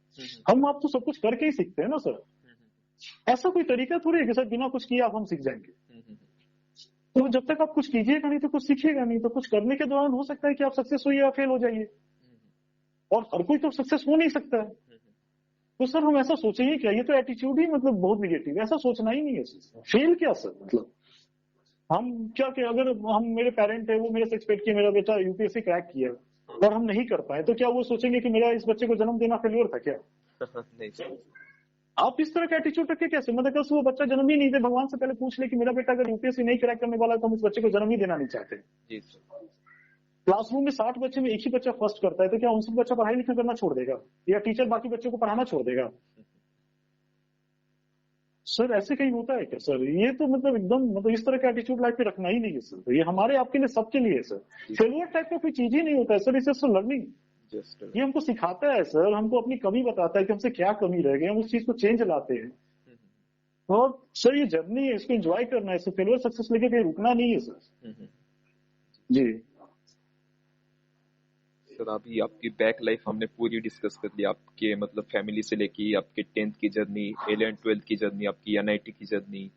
Speaker 2: हम आप तो सब कुछ करके ही सीखते हैं ना सर। ऐसा कोई तरीका थोड़ी है कि सर बिना कुछ किए आप हम सीख जाएंगे। तो जब तक आप कुछ कीजिएगा नहीं तो कुछ सीखिएगा नहीं। तो कुछ करने के दौरान हो सकता है कि आप सक्सेस होइए या फेल हो जाइए, और हर कोई तो सक्सेस हो नहीं सकता है। तो सर हम ऐसा सोचेंगे क्या, ये तो एटीट्यूड ही मतलब बहुत निगेटिव है। ऐसा सोचना ही नहीं है सर। फेल क्या सर, मतलब हम क्या क्या, अगर हम मेरे पेरेंट है वो मेरे से एक्सपेक्ट किए मेरा बेटा यूपीएससी क्रैक किया और हम नहीं कर पाए, तो क्या वो सोचेंगे कि मेरा इस बच्चे को जन्म देना फेल्योर था क्या?
Speaker 1: नहीं सर।
Speaker 2: आप इस तरह का एटीट्यूड रखे कैसे? मतलब अगर वो बच्चा जन्म ही नहीं दे, भगवान से पहले पूछ ले कि मेरा बेटा अगर यूपीएससी नहीं क्रैक करने वाला तो हम इस बच्चे को जन्म ही देना नहीं चाहते।
Speaker 1: जी सर।
Speaker 2: क्लासरूम में 60 बच्चे में एक ही बच्चा फर्स्ट करता है, तो क्या उनसे बच्चा पढ़ाई लिखा करना छोड़ देगा, या टीचर बाकी बच्चों को पढ़ाना छोड़ देगा? सर ऐसे कहीं होता है क्या सर? ये तो मतलब एकदम मतलब इस तरह का एटीट्यूड लाइफ में रखना ही नहीं है सर। ये हमारे आपके लिए सबके लिए है सर। फेलियर टाइप का कोई चीज ही नहीं होता है सर। It's just learning. ये हमको सिखाता है सर, हमको अपनी कमी बताता है कि हमसे क्या कमी रह गई, हम उस चीज को चेंज लाते हैं। और सर ये जर्नी है, इसको एंजॉय करना है। फेलियर सक्सेस लेके कहीं रुकना नहीं है सर। जी
Speaker 1: सर अभी आपकी बैक लाइफ हमने पूरी डिस्कस कर ली। आपके मतलब फैमिली से लेके आपके 10th की जर्नी, 11th 12th की जर्नी, आपकी एनआईटी की जर्नी।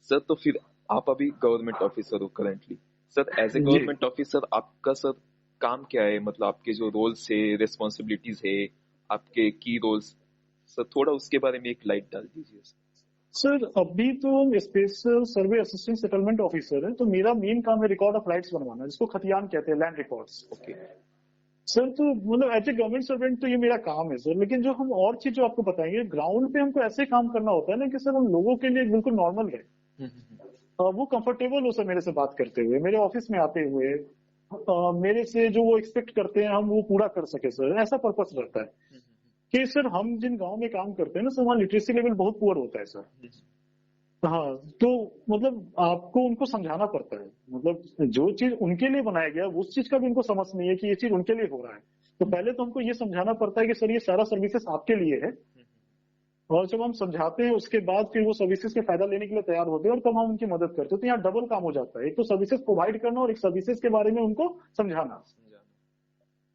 Speaker 1: सर तो फिर आप अभी गवर्नमेंट ऑफिसर हो currently. Sir as a government officer आपका सर काम क्या है? मतलब आपके जो रोल्स है, रेस्पॉन्सिबिलिटीज है, आपके की रोल्स, सर थोड़ा उसके बारे में एक लाइट डाल दीजिए।
Speaker 2: सर अभी तो हम स्पेशल सर्वे असिस्टेंट सेटलमेंट ऑफिसर है, तो मेरा मेन काम है रिकॉर्ड ऑफ राइट्स बनवाना, जिसको खतियान कहते हैं, लैंड रिकॉर्ड्स।
Speaker 1: ओके
Speaker 2: सर तो मतलब एज ए गवर्नमेंट सर्वेंट तो ये मेरा काम है सर। लेकिन जो हम और चीज जो आपको बताएंगे, ग्राउंड पे हमको ऐसे काम करना होता है ना कि सर हम लोगों के लिए बिल्कुल नॉर्मल रहे। वो कंफर्टेबल हो सर मेरे से बात करते हुए, मेरे ऑफिस में आते हुए, मेरे से जो वो एक्सपेक्ट करते हैं हम वो पूरा कर सके सर, ऐसा पर्पस रहता है कि सर हम जिन गांव में काम करते हैं ना सर, वहाँ लिटरेसी लेवल बहुत पुअर होता है सर। हाँ, तो मतलब आपको उनको समझाना पड़ता है, मतलब जो चीज उनके लिए बनाया गया उस चीज का भी उनको समझ नहीं है कि ये चीज उनके लिए हो रहा है। तो पहले तो हमको ये समझाना पड़ता है कि सर ये सारा सर्विसेज आपके लिए है, और जब हम समझाते हैं उसके बाद फिर वो सर्विसेज के फायदा लेने के लिए तैयार होते हैं और तब हम उनकी मदद करते हैं। तो यहाँ डबल काम हो जाता है, एक तो सर्विसेज प्रोवाइड करना और एक सर्विसेज के बारे में उनको समझाना।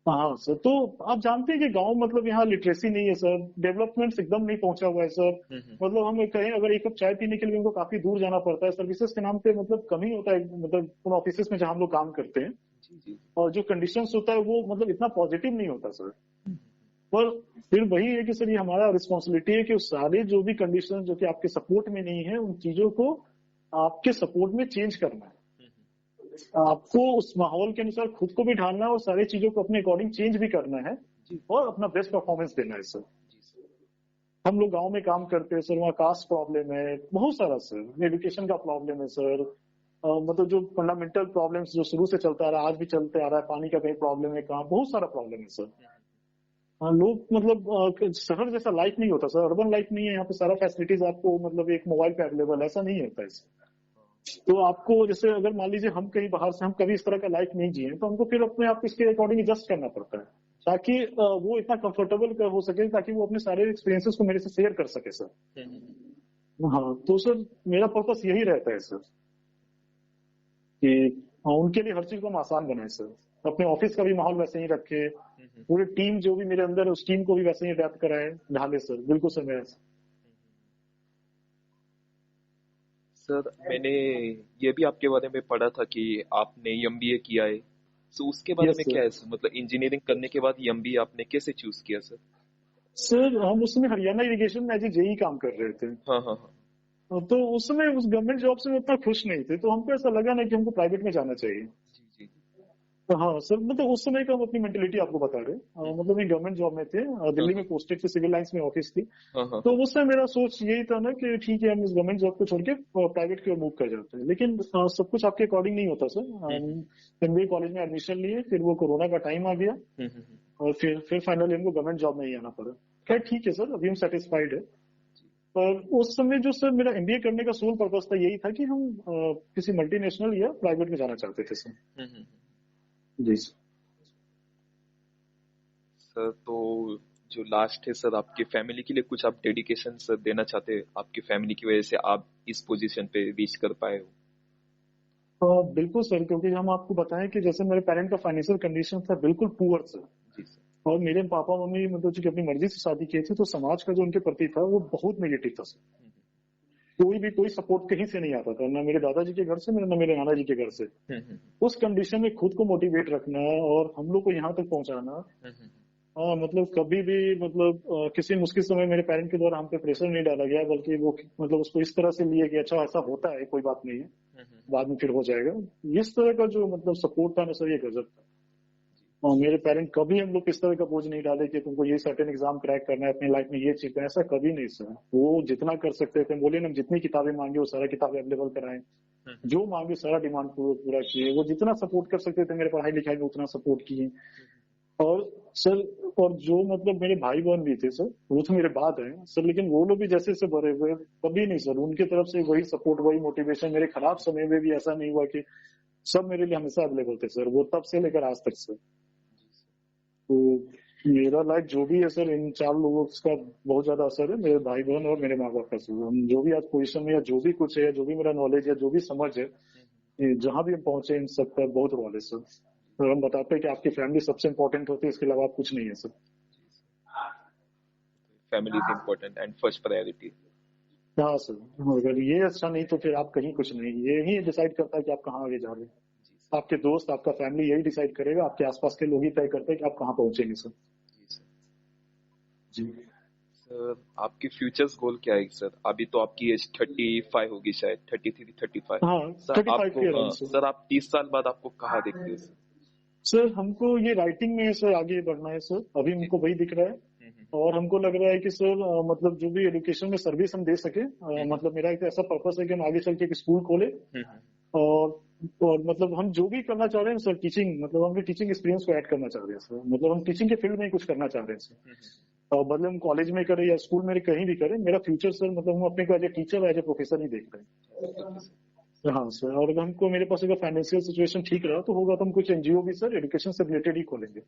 Speaker 2: हाँ सर, तो आप जानते हैं कि गांव मतलब यहाँ लिटरेसी नहीं है सर, डेवलपमेंट एकदम नहीं पहुंचा हुआ है सर। मतलब हम कहें अगर एक कप चाय पीने के लिए उनको काफी दूर जाना पड़ता है, सर्विसेज के नाम पे मतलब कमी होता है, मतलब उन ऑफिसेज में जहाँ हम लोग काम करते हैं, और जो कंडीशंस होता है वो मतलब इतना पॉजिटिव नहीं होता सर। पर फिर वही है कि सर ये हमारा रिस्पॉन्सिबिलिटी है कि उस सारे जो भी कंडीशन जो कि आपके सपोर्ट में नहीं है उन चीजों को आपके सपोर्ट में चेंज करना है। आपको उस माहौल के अनुसार खुद को भी ढालना है और सारी चीजों को अपने अकॉर्डिंग चेंज भी करना है और अपना बेस्ट परफॉर्मेंस देना है सर। हम लोग गांव में काम करते हैं सर, वहाँ कास्ट प्रॉब्लम है बहुत सारा सर, एजुकेशन का प्रॉब्लम है सर, मतलब जो फंडामेंटल प्रॉब्लम्स जो शुरू से चलता आ रहा है आज भी चलते आ रहा है, पानी का कहीं प्रॉब्लम है, कहाँ बहुत सारा प्रॉब्लम है सर। लोग मतलब शहर जैसा लाइफ नहीं होता सर, अर्बन लाइफ नहीं है, यहाँ पे सारा फैसिलिटीज आपको मतलब एक मोबाइल पे अवेलेबल, ऐसा नहीं होता है सर। तो आपको जैसे अगर मान लीजिए हम कहीं बाहर से हम कभी इस तरह का लाइफ नहीं जिए तो हमको फिर अपने आप इसके अकॉर्डिंग एडजस्ट करना पड़ता है ताकि वो इतना कंफर्टेबल हो सके, ताकि वो अपने सारे एक्सपीरियंसेस को मेरे से शेयर कर सके सर। हाँ, तो सर मेरा पर्पस यही रहता है सर कि उनके लिए हर चीज को हम आसान बनाए सर, अपने ऑफिस का भी माहौल वैसे ही रखे, पूरी टीम जो भी मेरे अंदर है उस टीम को भी वैसे ही अडेप्ट कराए, ढाले सर। बिल्कुल सर, मैं
Speaker 1: सर मैंने ये भी आपके बारे में पढ़ा था कि आपने एमबीए किया है, तो उसके बारे
Speaker 2: यस
Speaker 1: में
Speaker 2: सर।
Speaker 1: क्या है सर? मतलब इंजीनियरिंग करने के बाद एमबीए आपने कैसे चूज किया सर?
Speaker 2: सर हम उस समय हरियाणा इरिगेशन में एज ए जेई काम कर रहे थे,
Speaker 1: हाँ हाँ हाँ।
Speaker 2: तो उस समय उस गवर्नमेंट जॉब से मैं उतना खुश नहीं थे, तो हमको ऐसा लगा ना कि हमको प्राइवेट में जाना चाहिए।
Speaker 1: जी जी।
Speaker 2: तो हाँ सर, मतलब उस समय का हम अपनी मेंटेलिटी आपको बता रहे मतलब एक गवर्नमेंट जॉब में थे,
Speaker 1: हाँ
Speaker 2: दिल्ली में पोस्टेड थे, सिविल लाइंस में ऑफिस थी।
Speaker 1: हाँ हाँ।
Speaker 2: तो उस समय मेरा सोच यही था ना कि ठीक है हम इस गवर्नमेंट जॉब को छोड़ के प्राइवेट की ओर मूव कर जाते हैं, लेकिन सब कुछ आपके अकॉर्डिंग नहीं होता सर। एमबीए कॉलेज में एडमिशन लिए, फिर वो कोरोना का टाइम आ गया और फिर फाइनली हमको गवर्नमेंट जॉब में ही आना पड़ा। खैर ठीक है सर, अभी हम सेटिस्फाइड है। पर उस समय जो सर मेरा एमबीए करने का सोल पर्पस था यही था कि हम किसी मल्टीनेशनल या प्राइवेट में जाना चाहते थे सर। जी सर।
Speaker 1: सर तो जो लास्ट है सर, आपके फैमिली के लिए कुछ आप डेडिकेशन सर देना चाहते हैं? आपकी फैमिली की वजह से आप इस पोजीशन पे रीच कर पाए हो।
Speaker 2: बिल्कुल सर, क्योंकि हम आपको बताएं कि जैसे मेरे पेरेंट का फाइनेंशियल कंडीशन था बिल्कुल पुअर सर,
Speaker 1: जी सर।
Speaker 2: और मेरे पापा मम्मी मतलब जो कि अपनी मर्जी से शादी किए थे, तो समाज का जो उनके प्रति था वो बहुत नेगेटिव था सर। कोई सपोर्ट कहीं से नहीं आता था, ना मेरे दादाजी के घर से, ना मेरे नाना जी के घर से। उस कंडीशन में खुद को मोटिवेट रखना और हम लोग को यहाँ तक पहुंचाना, हाँ मतलब कभी भी मतलब किसी मुश्किल समय मेरे पेरेंट के द्वारा हम पे प्रेशर नहीं डाला गया, बल्कि वो मतलब उसको इस तरह से लिए कि अच्छा ऐसा होता है, कोई बात नहीं है, बाद में फिर हो जाएगा। इस तरह का जो मतलब सपोर्ट था ना सर, ये गजब था। और मेरे पेरेंट कभी हम लोग इस तरह का बोझ नहीं डाले कि तुमको ये सर्टेन एग्जाम क्रैक करना है, अपनी लाइफ में ये चीज करना है, ऐसा कभी नहीं सर। वो जितना कर सकते थे, बोले ना जितनी किताबें मांगे वो सारा किताबें अवेलेबल कराएं, जो मांगे सारा डिमांड पूरा किए, वो जितना सपोर्ट कर सकते थे मेरे पढ़ाई लिखाई में उतना सपोर्ट किए। और सर, और जो मतलब मेरे भाई बहन भी थे सर, वो तो मेरे बाद हैं सर, लेकिन वो लोग भी जैसे से बड़े हुए कभी नहीं सर, उनकी तरफ से वही सपोर्ट वही मोटिवेशन, मेरे खराब समय में भी ऐसा नहीं हुआ कि सब मेरे लिए हमेशा अवेलेबल थे सर, वो तब से लेकर आज तक सर। तो मेरा लाइफ जो भी है सर, इन 4 लोगों का बहुत ज्यादा असर है, मेरे भाई बहन और मेरे माँ बाप का सर। हम जो भी आज पोजीशन में या जो भी कुछ है, जो भी मेरा नॉलेज है, जो भी समझ है, जहां भी हम पहुंचे इन सबका बहुत रोल है सर। और हम बताते हैं कि आपकी फैमिली सबसे इम्पोर्टेंट होती है, इसके अलावा आप कुछ नहीं है sir.
Speaker 1: Family is important and first priority.
Speaker 2: हाँ सर, अगर ये अच्छा नहीं तो फिर आप कहीं कुछ नहीं, ये ही डिसाइड करता है कि आप कहाँ आगे जा रहे हैं। आपके दोस्त, आपका फैमिली यही डिसाइड करेगा, आपके आसपास के लोग ही तय करते हैं कि आप कहाँ पहुंचेंगे सर। जी
Speaker 1: सर आपकी फ्यूचर्स गोल क्या है सर? अभी तो आपकी एज 35 होगी शायद, 33 35।
Speaker 2: हाँ,
Speaker 1: सर
Speaker 2: 35 के
Speaker 1: आपको
Speaker 2: अराउंड सर।
Speaker 1: सर आप 30 साल बाद आपको कहाँ देखते हो सर?
Speaker 2: सर हमको ये राइटिंग में सर आगे बढ़ना है सर, अभी हमको वही दिख रहा है। और हमको लग रहा है कि सर मतलब जो भी एजुकेशन में सर्विस हम दे सके, मतलब मेरा एक ऐसा पर्पस है कि हम आगे चल के एक स्कूल खोले, और मतलब हम जो भी करना चाह रहे हैं सर, टीचिंग, मतलब हम टीचिंग एक्सपीरियंस को ऐड करना चाह रहे हैं सर, मतलब हम टीचिंग के फील्ड में ही कुछ करना चाह रहे हैं सर, और बदले हम कॉलेज में करें या स्कूल में कहीं भी करें, मेरा फ्यूचर सर मतलब हम अपने को as a teacher, as a professor ही देख रहे हैं। हाँ सर, और अगर हमको मेरे पास अगर फाइनेंशियल सिचुएशन ठीक रहा तो होगा तो हम कुछ एनजीओ भी सर एजुकेशन से रिलेटेड ही खोलेंगे।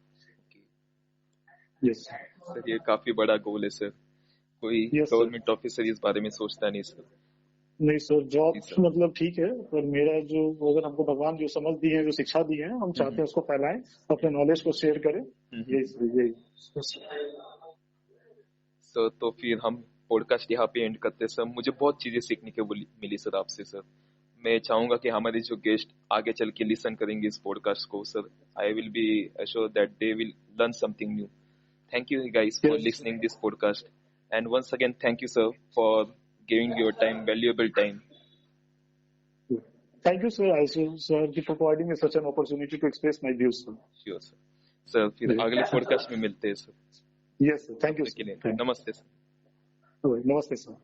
Speaker 2: यस
Speaker 1: सर ये काफी बड़ा गोल है सर, कोई
Speaker 2: यस सर।
Speaker 1: गवर्नमेंट ऑफिसर इस बारे में सोचता नहीं सर।
Speaker 2: नहीं सर, जॉब
Speaker 1: जी सर।
Speaker 2: मतलब ठीक है, पर मेरा जो, अगर हमको भगवान जो समझ दी है, जो शिक्षा दी है, हम चाहते हैं उसको फैलाएं, अपने नॉलेज को शेयर करें। यही सर, यही।
Speaker 1: सर तो फिर हम पॉडकास्ट यहाँ पे एंड करते हैं सर। मुझे बहुत चीजें सीखने को मिली सर आपसे सर। मैं चाहूंगा कि हमारे जो गेस्ट आगे चल के लिसन करेंगे इस पॉडकास्ट को sir, I will be assure that they will learn something new. Thank you guys for
Speaker 2: Yes.
Speaker 1: listening this podcast. And once again, thank you, sir, for giving your time, valuable time.
Speaker 2: Thank you, sir. Also, sir, for providing me such an opportunity to express my views, sir.
Speaker 1: Sure, sir. Sir, फिर अगले पॉडकास्ट में मिलते हैं sir.
Speaker 2: Yes, sir. Thank you,
Speaker 1: के
Speaker 2: sir.
Speaker 1: लिए
Speaker 2: Thank you.
Speaker 1: नमस्ते सर।
Speaker 2: Namaste, sir.